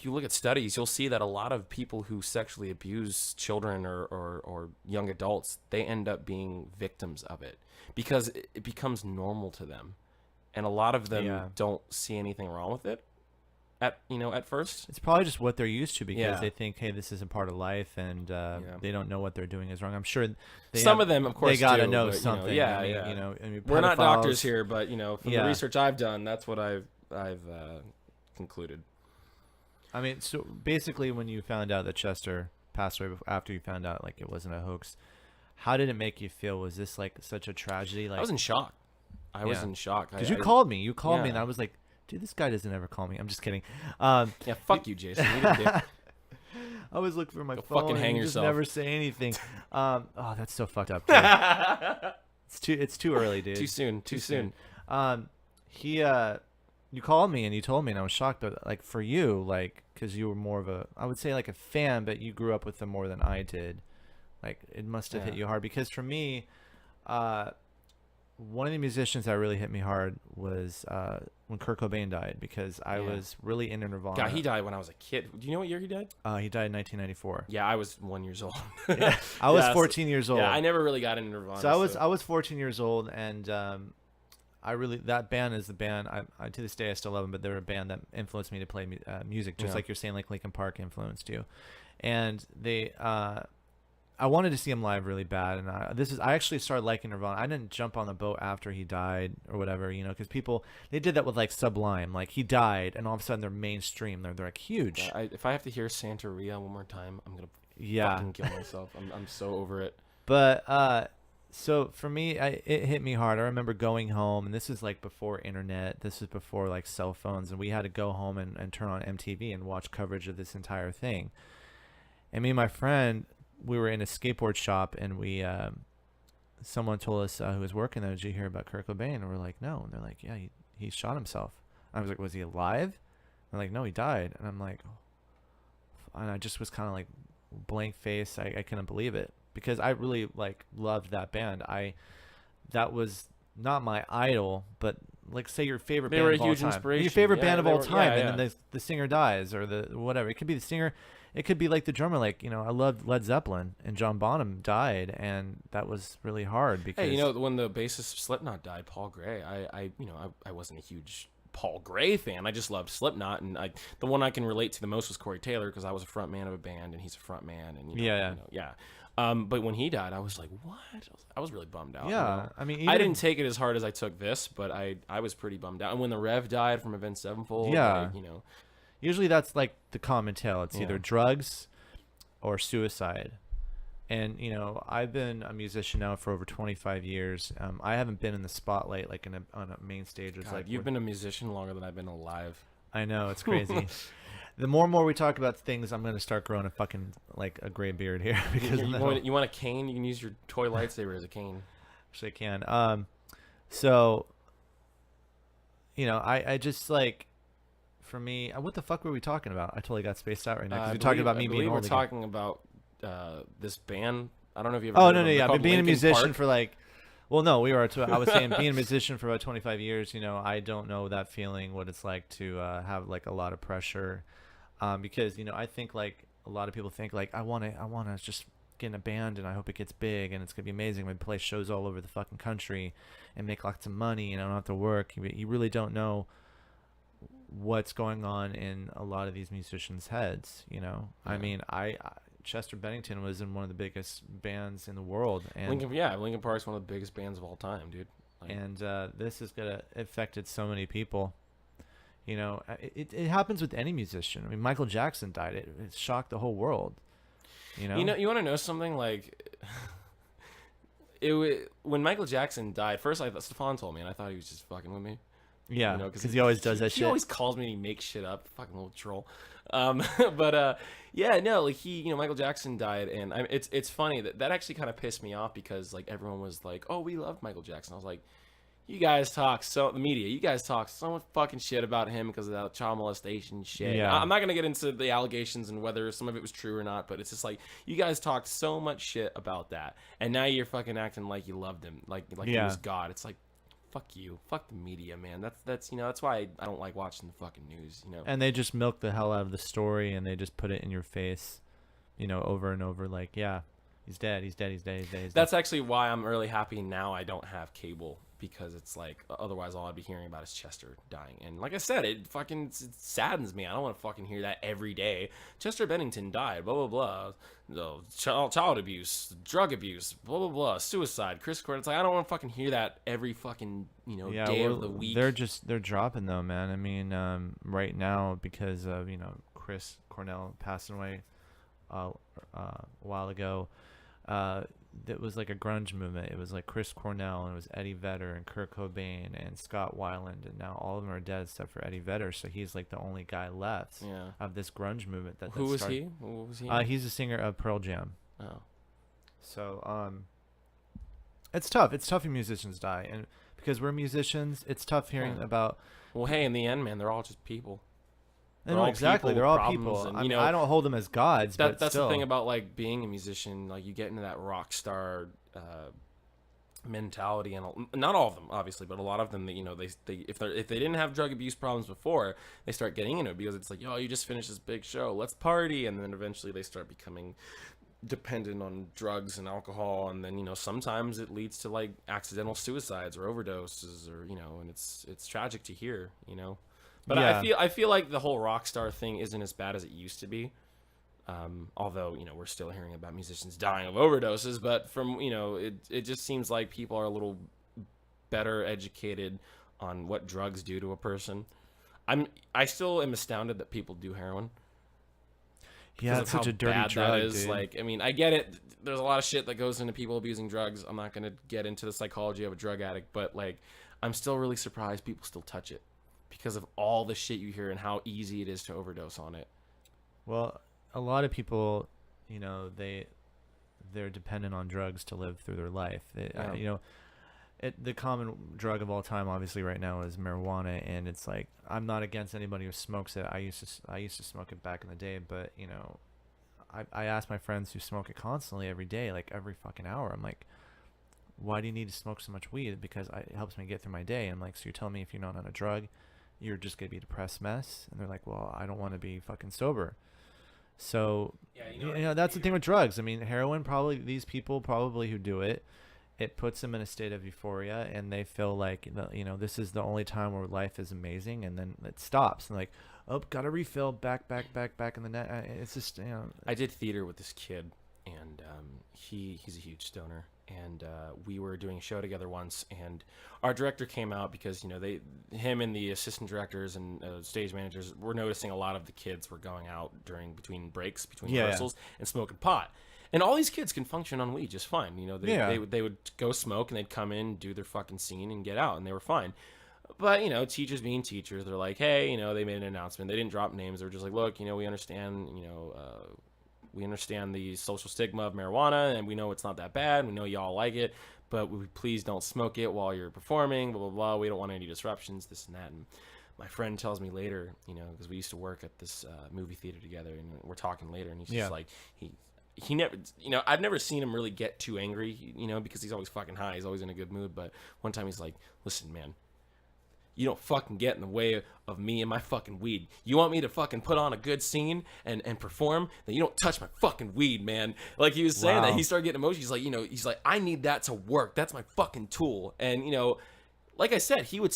you look at studies, you'll see that a lot of people who sexually abuse children or young adults, they end up being victims of it because it becomes normal to them. And a lot of them don't see anything wrong with it at first. It's probably just what they're used to because they think, hey, this isn't part of life, and they don't know what they're doing is wrong. I'm sure some of them, of course, they gotta do, know but, something. We're not doctors here, but from the research I've done, that's what I've concluded. I mean, so basically, when you found out that Chester passed away after you found out like it wasn't a hoax, how did it make you feel? Was this like such a tragedy? Like I was in shock. I was in shock because you called me. You called me, and I was like, dude, this guy doesn't ever call me. I'm just kidding. Fuck you, Jason. You didn't do it. I was looking for my phone. Fucking hang and yourself. Just never say anything. That's so fucked up. It's too early, dude. Too soon. You called me and you told me, and I was shocked. But like for you, like because you were more of I would say like a fan, but you grew up with them more than I did. Like it must have hit you hard because for me, one of the musicians that really hit me hard was when Kurt Cobain died because I was really into Nirvana. God, he died when I was a kid. Do you know what year he died? He died in 1994. Yeah, I was 1 year old. I was 14 years old. Yeah, I never really got into Nirvana. So I was 14 years old, and that band is the band. I to this day I still love them, but they're a band that influenced me to play music, just like you're saying, like Linkin Park influenced you. And I wanted to see him live really bad, and I actually started liking Nirvana. I didn't jump on the boat after he died or whatever, because people they did that with like Sublime, like he died, and all of a sudden they're mainstream, they're like huge. If I have to hear Santeria one more time, I'm gonna fucking kill myself. I'm so over it. But so for me, it hit me hard. I remember going home, and this is like before internet. This is before like cell phones, and we had to go home and turn on MTV and watch coverage of this entire thing. And me and my friend, we were in a skateboard shop, and someone told us who was working there, did you hear about Kurt Cobain? And we're like, no. And they're like, yeah, he shot himself. And I was like, was he alive? And they're like, no, he died. And I'm like, and I just was kind of like blank face. I couldn't believe it because I really like loved that band. That was not my idol, but like say your favorite band of all time. Your favorite band of all time, and then the singer dies or the whatever. It could be the singer. It could be like the drummer, like, I loved Led Zeppelin, and John Bonham died, and that was really hard because... Hey, when the bassist Slipknot died, Paul Gray, I wasn't a huge Paul Gray fan. I just loved Slipknot, and the one I can relate to the most was Corey Taylor because I was a front man of a band, and he's a front man, and but when he died, I was like, what? I was really bummed out. Yeah, I mean... I didn't take it as hard as I took this, but I was pretty bummed out. And when the Rev died from Avenged Sevenfold, usually that's like the common tale. It's either drugs or suicide. And, I've been a musician now for over 25 years. I haven't been in the spotlight like on a main stage. God, you've been a musician longer than I've been alive. I know, it's crazy. The more and more we talk about things, I'm gonna start growing a fucking like a gray beard here because you want a cane? You can use your toy lightsaber as a cane. Actually, I can. So, I just like, for me, what the fuck were we talking about? I totally got spaced out right now because we're talking about me being old. We're talking about this band. I don't know if you ever. Oh heard no, of no, them. yeah, They're but being a called Linkin musician Park. for like, well, no, we were. I was saying being a musician for about 25 years. I don't know that feeling, what it's like to have like a lot of pressure, because I think like a lot of people think like I want to just get in a band and I hope it gets big and it's gonna be amazing. We play shows all over the fucking country and make lots of money and I don't have to work. You really don't know what's going on in a lot of these musicians' heads. I mean, Chester Bennington was in one of the biggest bands in the world, and Linkin Park's one of the biggest bands of all time, dude. And this is gonna affected so many people. It happens with any musician. I mean, Michael Jackson died. It shocked the whole world. You want to know something? Like, when Michael Jackson died, first Stefan told me, and I thought he was just fucking with me. Yeah, because he always does that shit. He always calls me and he makes shit up. Fucking little troll. But yeah, no, like Michael Jackson died, and it's funny that actually kind of pissed me off because like everyone was like, oh, we loved Michael Jackson. I was like, you guys talk the media, you guys talk so much fucking shit about him because of that child molestation shit. Yeah. I'm not gonna get into the allegations and whether some of it was true or not, but it's just like you guys talked so much shit about that, and now you're fucking acting like you loved him, like he was God. It's like, fuck you, fuck the media, man. That's why I don't like watching the fucking news. And they just milk the hell out of the story and they just put it in your face, over and over. Like, yeah, he's dead. He's dead. He's dead. He's dead. That's actually why I'm really happy now I don't have cable. Because it's like, otherwise all I'd be hearing about is Chester dying. And like I said, it saddens me. I don't want to fucking hear that every day. Chester Bennington died, blah, blah, blah. Child abuse, drug abuse, blah, blah, blah. Suicide, Chris Cornell. It's like, I don't want to fucking hear that every fucking, day of the week. They're dropping though, man. I mean, right now, because of, Chris Cornell passing away a while ago, it was like a grunge movement. It was like Chris Cornell, and it was Eddie Vedder and Kurt Cobain and Scott Weiland, and now all of them are dead except for Eddie Vedder. So he's like the only guy left of this grunge movement. Who was he? What was he? He's a singer of Pearl Jam. Oh, so it's tough. It's tough when musicians die, and because we're musicians, it's tough hearing about. Well, hey, in the end, man, they're all just people. No, exactly. They're all people. And, I don't hold them as gods, but that's still. the thing about like being a musician. Like you get into that rock star mentality, and not all of them, obviously, but a lot of them. If they didn't have drug abuse problems before, they start getting into it because it's like, yo, you just finished this big show, let's party, and then eventually they start becoming dependent on drugs and alcohol, and then sometimes it leads to like accidental suicides or overdoses, or and it's tragic to hear. But yeah. I feel like the whole rock star thing isn't as bad as it used to be. Although, we're still hearing about musicians dying of overdoses, but from, it just seems like people are a little better educated on what drugs do to a person. I still am astounded that people do heroin. Yeah, it's such a dirty drug, that is. Dude. Like, I mean, I get it. There's a lot of shit that goes into people abusing drugs. I'm not going to get into the psychology of a drug addict, but like, I'm still really surprised people still touch it. Because of all the shit you hear and how easy it is to overdose on it. Well, a lot of people, they're dependent on drugs to live through their life. The common drug of all time, obviously, right now is marijuana, and it's like, I'm not against anybody who smokes it. I used to smoke it back in the day, but I ask my friends who smoke it constantly every day, like every fucking hour. I'm like, why do you need to smoke so much weed? Because it helps me get through my day. I'm like, so you're telling me if you're not on a drug, you're just gonna be a depressed mess? And they're like, well, I don't want to be fucking sober. So that's the thing with drugs. I mean, heroin, probably these people who do it, it puts them in a state of euphoria, and they feel like this is the only time where life is amazing, and then it stops, and like, oh, gotta refill, back in the net. It's just I did theater with this kid, and he's a huge stoner. And we were doing a show together once, and our director came out because him and the assistant directors and stage managers were noticing a lot of the kids were going out between breaks, between rehearsals, and smoking pot. And all these kids can function on weed just fine. They would go smoke, and they'd come in, do their fucking scene, and get out, and they were fine. But, teachers being teachers, they're like, hey, they made an announcement. They didn't drop names. They were just like, look, we understand, we understand the social stigma of marijuana, and we know it's not that bad. We know y'all like it, but please don't smoke it while you're performing, blah, blah, blah. We don't want any disruptions, this and that. And my friend tells me later, because we used to work at this movie theater together, and we're talking later, and he's just like, he never, I've never seen him really get too angry, because he's always fucking high. He's always in a good mood. But one time he's like, listen, man, you don't fucking get in the way of me and my fucking weed. You want me to fucking put on a good scene and perform? Then you don't touch my fucking weed, man. Like, he was saying that. He started getting emotional. He's like, I need that to work. That's my fucking tool. And, like I said, he would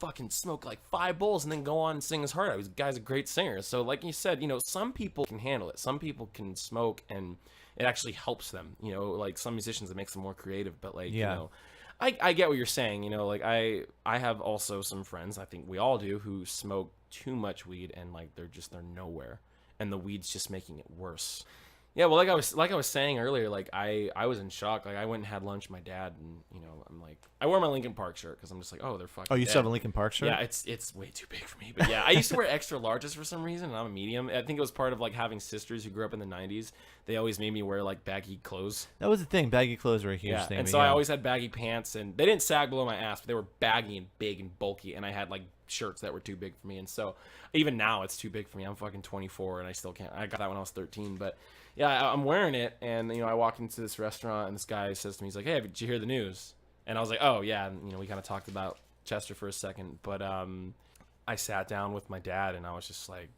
fucking smoke like 5 bowls and then go on and sing his heart out. The guy's a great singer. So like you said, some people can handle it. Some people can smoke and it actually helps them. Like some musicians, it makes them more creative. But like, I get what you're saying. Like I have also some friends, I think we all do, who smoke too much weed and like they're nowhere. And the weed's just making it worse. Yeah, well, like I was saying earlier, like I was in shock. Like I went and had lunch with my dad, and I'm like, I wore my Linkin Park shirt because I'm just like, oh, they're fucking. Oh, you dead. still have a Linkin Park shirt? Yeah, it's way too big for me. But yeah, I used to wear extra larges for some reason, and I'm a medium. I think it was part of like having sisters who grew up in the '90s. They always made me wear like baggy clothes. That was the thing. Baggy clothes were a huge thing. And so I always had baggy pants, and they didn't sag below my ass, but they were baggy and big and bulky, and I had like shirts that were too big for me. And so even now it's too big for me. I'm fucking 24 and I still can't. I got that when I was 13, but yeah, I'm wearing it, and I walk into this restaurant, and this guy says to me, he's like, hey, did you hear the news? And I was like, oh yeah. And we kind of talked about Chester for a second, but I sat down with my dad, and I was just like,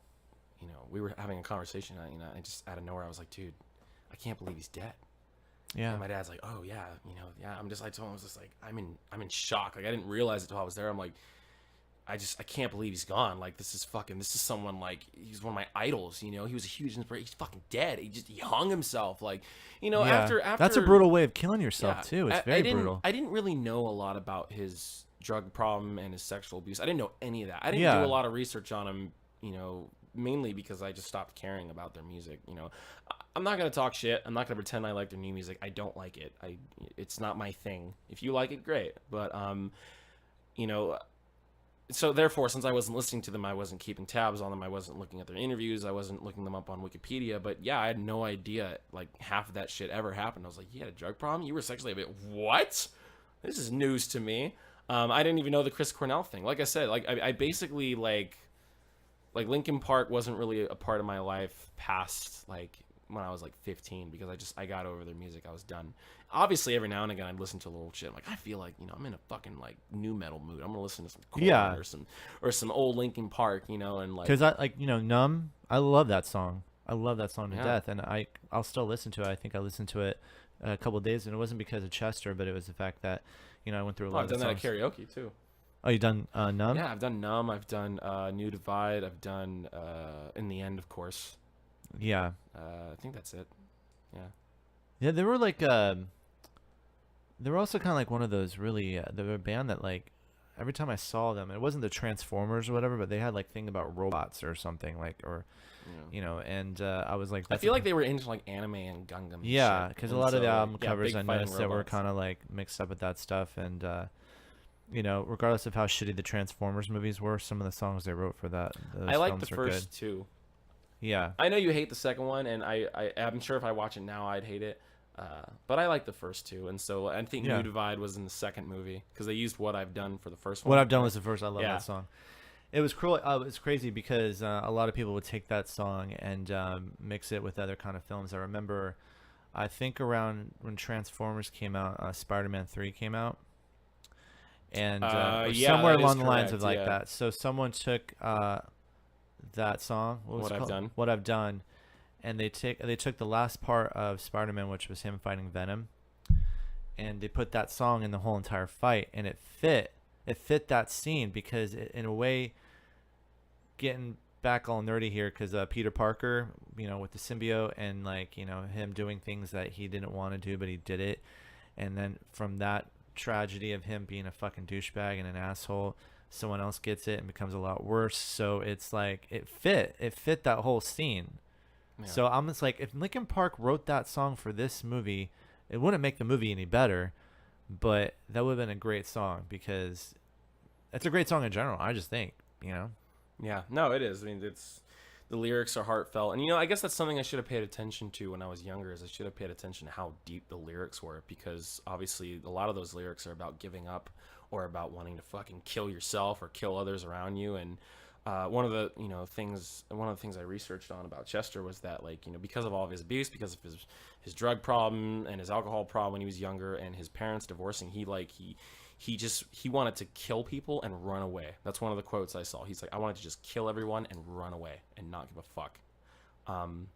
we were having a conversation, and I just out of nowhere I was like, dude, I can't believe he's dead. Yeah. And my dad's like, oh yeah, yeah. I told him, I was just like, I'm in shock. Like I didn't realize it until I was there. I'm like, I can't believe he's gone. Like this is someone, like he's one of my idols, he was a huge inspiration. He's fucking dead. He hung himself, like, after that's a brutal way of killing yourself too. It's very brutal. I didn't really know a lot about his drug problem and his sexual abuse. I didn't know any of that. I didn't do a lot of research on him, mainly because I just stopped caring about their music. I'm not going to talk shit. I'm not going to pretend I like their new music. I don't like it. It's not my thing. If you like it, great. But so therefore, since I wasn't listening to them, I wasn't keeping tabs on them. I wasn't looking at their interviews. I wasn't looking them up on Wikipedia. But yeah, I had no idea like half of that shit ever happened. I was like, you had a drug problem? You were sexually abused? What? This is news to me. I didn't even know the Chris Cornell thing. Like I said, like I basically like Linkin Park wasn't really a part of my life past like when I was like 15, because I got over their music. I was done. Obviously, every now and again, I'd listen to a little shit. I'm like, I feel like, I'm in a fucking like new metal mood. I'm gonna listen to some Korn or some old Linkin Park, and like, because I like, Numb. I love that song. I love that song to death, and I'll still listen to it. I think I listened to it a couple of days, and it wasn't because of Chester, but it was the fact that I went through a lot. I've done that at karaoke too. Oh, you done Numb? Yeah, I've done Numb. I've done New Divide. I've done In the End, of course. Yeah. I think that's it. Yeah. Yeah, they were like they were also kind of like one of those really they were a band that like every time I saw them, it wasn't the Transformers or whatever, but they had like thing about robots or something like, or and I was like, I feel like they were into like anime and Gundam. Yeah, because a lot of the album covers I noticed that were kind of like mixed up with that stuff, and regardless of how shitty the Transformers movies were, some of the songs they wrote for that, I like the first two. Yeah, I know you hate the second one, and I'm sure if I watch it now, I'd hate it. But I like the first two, and so I think New Divide was in the second movie because they used What I've Done for the first one. What I've Done was the first. I love that song. It was cruel. It was crazy because a lot of people would take that song and mix it with other kind of films. I remember, I think around when Transformers came out, Spider-Man 3 came out, and somewhere along the lines of like that. So someone took that song, What I've Done. What I've Done, and they took the last part of Spider-Man, which was him fighting Venom, and they put that song in the whole entire fight, and it fit that scene because in a way, getting back all nerdy here, because Peter Parker, with the symbiote and like him doing things that he didn't want to do but he did it, and then from that tragedy of him being a fucking douchebag and an asshole, someone else gets it and becomes a lot worse. So it's like it fit that whole scene. Yeah. So I'm just like, if Linkin Park wrote that song for this movie, it wouldn't make the movie any better, but that would have been a great song because it's a great song in general. I just think, Yeah, no, it is. I mean, the lyrics are heartfelt, and I guess that's something I should have paid attention to when I was younger. Is I should have paid attention to how deep the lyrics were, because obviously a lot of those lyrics are about giving up or about wanting to fucking kill yourself or kill others around you. And one of the things I researched on about Chester was that, like, because of all of his abuse, because of his drug problem and his alcohol problem when he was younger, and his parents divorcing, he wanted to kill people and run away. That's one of the quotes I saw. He's like, I wanted to just kill everyone and run away and not give a fuck. And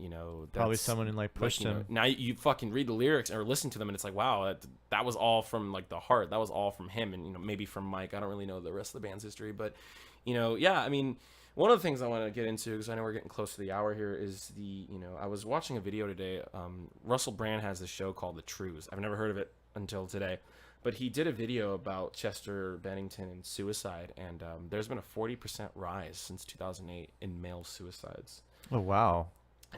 that's, probably someone like pushed him. Now you fucking read the lyrics or listen to them, and it's like, wow, that was all from like the heart. That was all from him, and maybe from Mike. I don't really know the rest of the band's history, but yeah. I mean, one of the things I want to get into, because I know we're getting close to the hour here, is I was watching a video today. Russell Brand has this show called The Trues. I've never heard of it until today. But he did a video about Chester Bennington and suicide, and there's been a 40% rise since 2008 in male suicides. Oh, wow.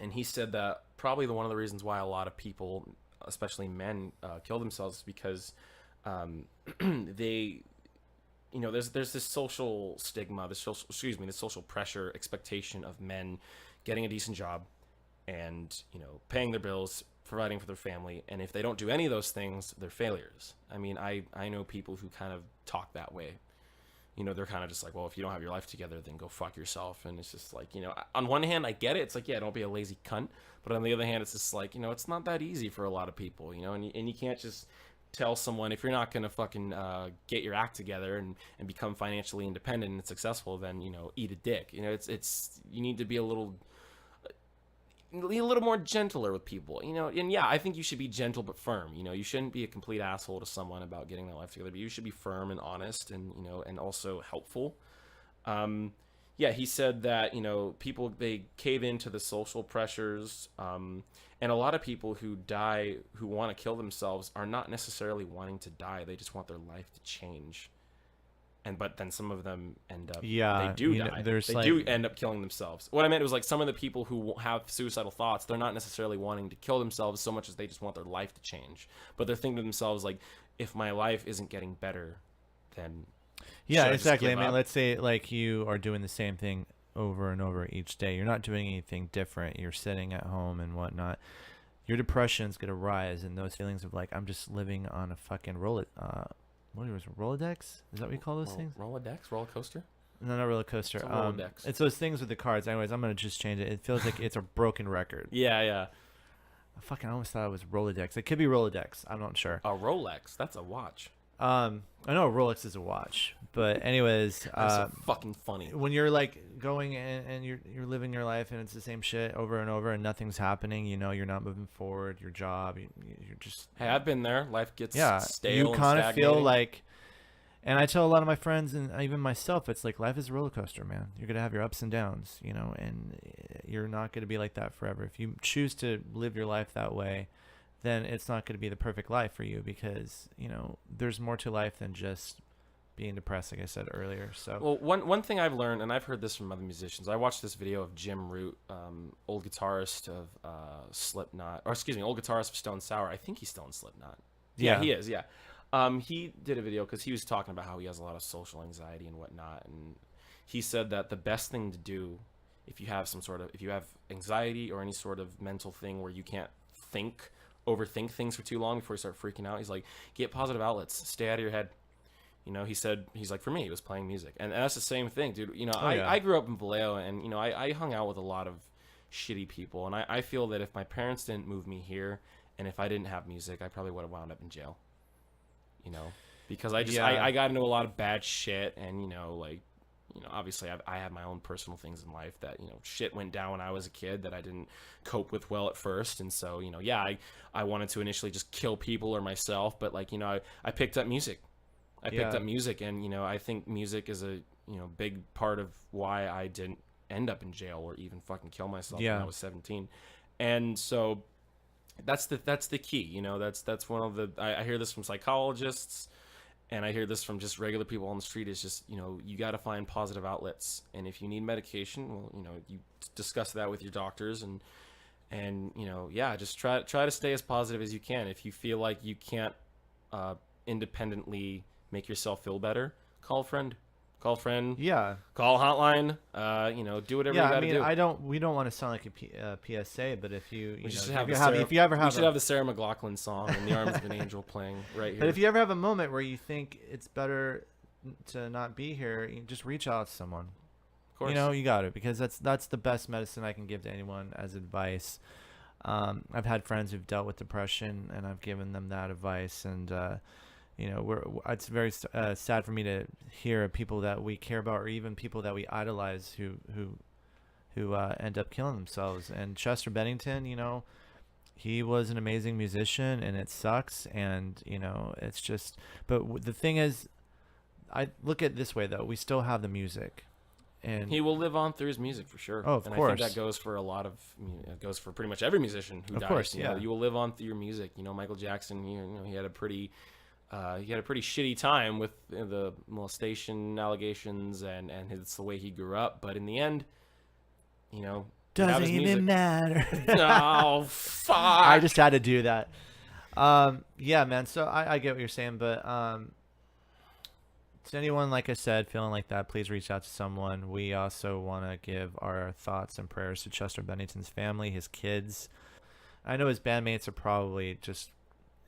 And he said that probably one of the reasons why a lot of people, especially men, kill themselves is because they, there's this social stigma, this social pressure, expectation of men getting a decent job and, paying their bills, providing for their family, and if they don't do any of those things, they're failures. I mean, I know people who kind of talk that way. They're kind of just like, well, if you don't have your life together, then go fuck yourself. And it's just like, on one hand, I get it. It's like, yeah, don't be a lazy cunt. But on the other hand, it's just like, it's not that easy for a lot of people, and you can't just tell someone, if you're not going to fucking get your act together and become financially independent and successful, then, eat a dick. It's you need to be a little more gentler with people, and yeah, I think you should be gentle but firm. You shouldn't be a complete asshole to someone about getting their life together, but you should be firm and honest and, and also helpful. Yeah, he said that, people, they cave into the social pressures, and a lot of people who want to kill themselves are not necessarily wanting to die. They just want their life to change. But then some of them end up, they do die. They do end up killing themselves. What I meant was, like, some of the people who have suicidal thoughts, they're not necessarily wanting to kill themselves so much as they just want their life to change. But they're thinking to themselves, like, if my life isn't getting better, then exactly. I mean, let's say like you are doing the same thing over and over each day. You're not doing anything different. You're sitting at home and whatnot. Your depression's gonna rise, and those feelings of like, I'm just living on a fucking Rolodex? Is that what you call those things? Rolodex? Roller coaster? No, not roller coaster. It's a Rolodex. It's those things with the cards. Anyways, I'm going to just change it. It feels like it's a broken record. Yeah. I almost thought it was Rolodex. It could be Rolodex. I'm not sure. A Rolex? That's a watch. I know a Rolex is a watch. But anyways. That's so fucking funny. When you're like going and you're living your life and it's the same shit over and over and nothing's happening, you're not moving forward, your job, you're just... Hey, I've been there. Life gets stale. You kind of feel like... And I tell a lot of my friends and even myself, it's like life is a roller coaster, man. You're going to have your ups and downs, and you're not going to be like that forever. If you choose to live your life that way, then it's not going to be the perfect life for you because, there's more to life than just being depressed, like I said earlier. So, well, one thing I've learned, and I've heard this from other musicians, I watched this video of Jim Root, old guitarist of Slipknot, old guitarist of Stone Sour. I think he's still in Slipknot. Yeah, he is, yeah. He did a video because he was talking about how he has a lot of social anxiety and whatnot, and he said that the best thing to do if you have anxiety or any sort of mental thing where you can't overthink things for too long before you start freaking out, he's like, get positive outlets, stay out of your head. He said, he's like, for me, it was playing music, and that's the same thing, dude. I grew up in Vallejo, and I hung out with a lot of shitty people, and I feel that if my parents didn't move me here, and if I didn't have music, I probably would have wound up in jail. Because I got into a lot of bad shit, and obviously I have my own personal things in life that shit went down when I was a kid that I didn't cope with well at first, and so I wanted to initially just kill people or myself, but I picked up music. Picked up music, and I think music is a big part of why I didn't end up in jail or even fucking kill myself when I was 17, and so. That's the key, that's one of the, I hear this from psychologists, and I hear this from just regular people on the street, is just, you got to find positive outlets. And if you need medication, well, you discuss that with your doctors, and just try to stay as positive as you can. If you feel like you can't independently make yourself feel better, call a friend. Call a friend. Yeah. Call a hotline. Do whatever you gotta do. We don't want to sound like a PSA, but if you should have the Sarah McLachlan song "In the Arms of an Angel" playing right here. But if you ever have a moment where you think it's better to not be here, you just reach out to someone. Of course. You got it, because that's the best medicine I can give to anyone as advice. I've had friends who've dealt with depression, and I've given them that advice, and it's very sad for me to hear people that we care about, or even people that we idolize, who end up killing themselves. And Chester Bennington, he was an amazing musician, and it sucks. And it's just. But the thing is, I look at it this way though: we still have the music, and he will live on through his music for sure. Oh, of course. I think that goes for a lot of. It goes for pretty much every musician who dies. Of course, yeah. You will live on through your music. Michael Jackson. He had a pretty. He had a pretty shitty time with the molestation allegations, and it's the way he grew up. But in the end, doesn't even matter. Oh, fuck. I just had to do that. Yeah, man. So I get what you're saying, but to anyone, like I said, feeling like that, please reach out to someone. We also want to give our thoughts and prayers to Chester Bennington's family, his kids. I know his bandmates are probably just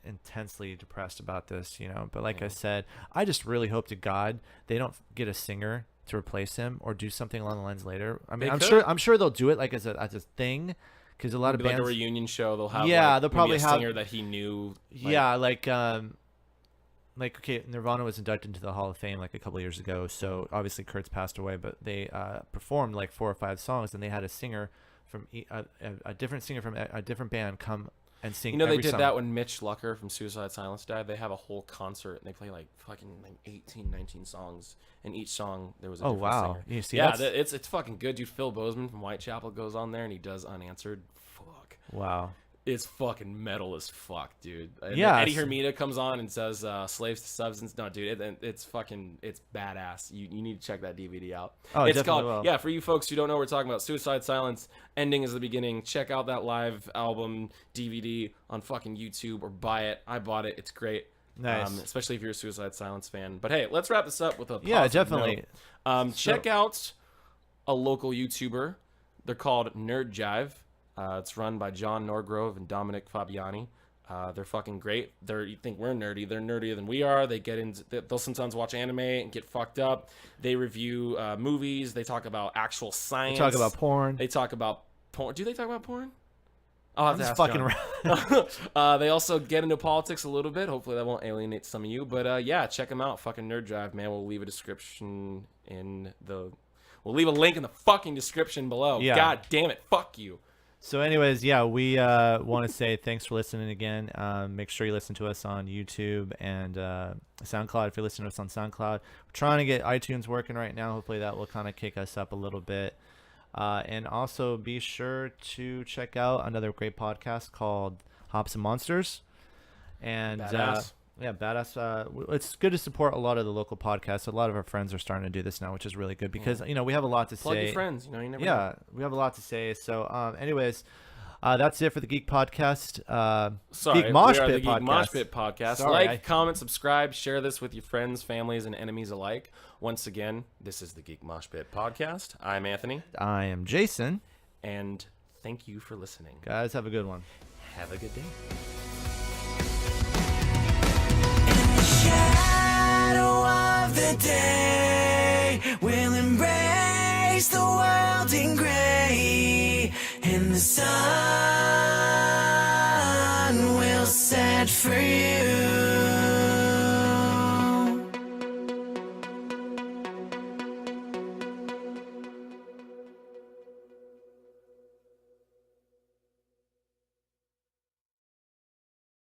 intensely depressed about this, but like I said, I just really hope to God they don't get a singer to replace him or do something along the lines later. I mean, I'm sure they'll do it like as a thing, because a lot of bands, like a reunion show, they'll have they'll probably have a singer that he knew. Okay, Nirvana was inducted into the Hall of Fame like a couple of years ago, so obviously Kurt's passed away, but they performed like 4 or 5 songs, and they had a singer from a different singer from a different band come and sing. They did that when Mitch Lucker from Suicide Silence died. They have a whole concert, and they play like fucking 18, 19 songs, and each song there was a different singer. You see, it's fucking good, dude. Phil Bozeman from Whitechapel goes on there, and he does Unanswered. Fuck. Wow. It's fucking metal as fuck, dude. And yeah. Eddie Hermida comes on and says "Slaves to Substance." No, dude, it's badass. You need to check that DVD out. Oh, it's definitely called will. For you folks who don't know what we're talking about, Suicide Silence. Ending is the beginning. Check out that live album DVD on fucking YouTube or buy it. I bought it. It's great. Nice. Especially if you're a Suicide Silence fan. But hey, let's wrap this up with a definitely note. Check out a local YouTuber. They're called Jive. It's run by John Norgrove and Dominic Fabiani. They're fucking great. You think we're nerdy? They're nerdier than we are. They'll sometimes watch anime and get fucked up. They review movies. They talk about actual science. They talk about porn. They talk about porn. Do they talk about porn? I'll have to ask fucking John. They also get into politics a little bit. Hopefully that won't alienate some of you. But check them out. Fucking Nerd Drive, man. We'll leave a description We'll leave a link in the fucking description below. Yeah. God damn it. Fuck you. So anyways, we want to say thanks for listening again. Make sure you listen to us on YouTube and SoundCloud if you're listening to us on SoundCloud. We're trying to get iTunes working right now. Hopefully that will kind of kick us up a little bit. And also be sure to check out another great podcast called Hops and Monsters. And Badass. Badass. It's good to support a lot of the local podcasts. A lot of our friends are starting to do this now, which is really good because we have a lot to Plug say. your friends, you never know. We have a lot to say. So, anyways, that's it for the Geek Podcast. Geek Mosh Pit Podcast. Geek Mosh Pit Podcast. Sorry, comment, subscribe, share this with your friends, families, and enemies alike. Once again, this is the Geek Mosh Pit Podcast. I'm Anthony. I am Jason. And thank you for listening. Guys, have a good one. Have a good day. Shadow of the day will embrace the world in gray, and the sun will set free.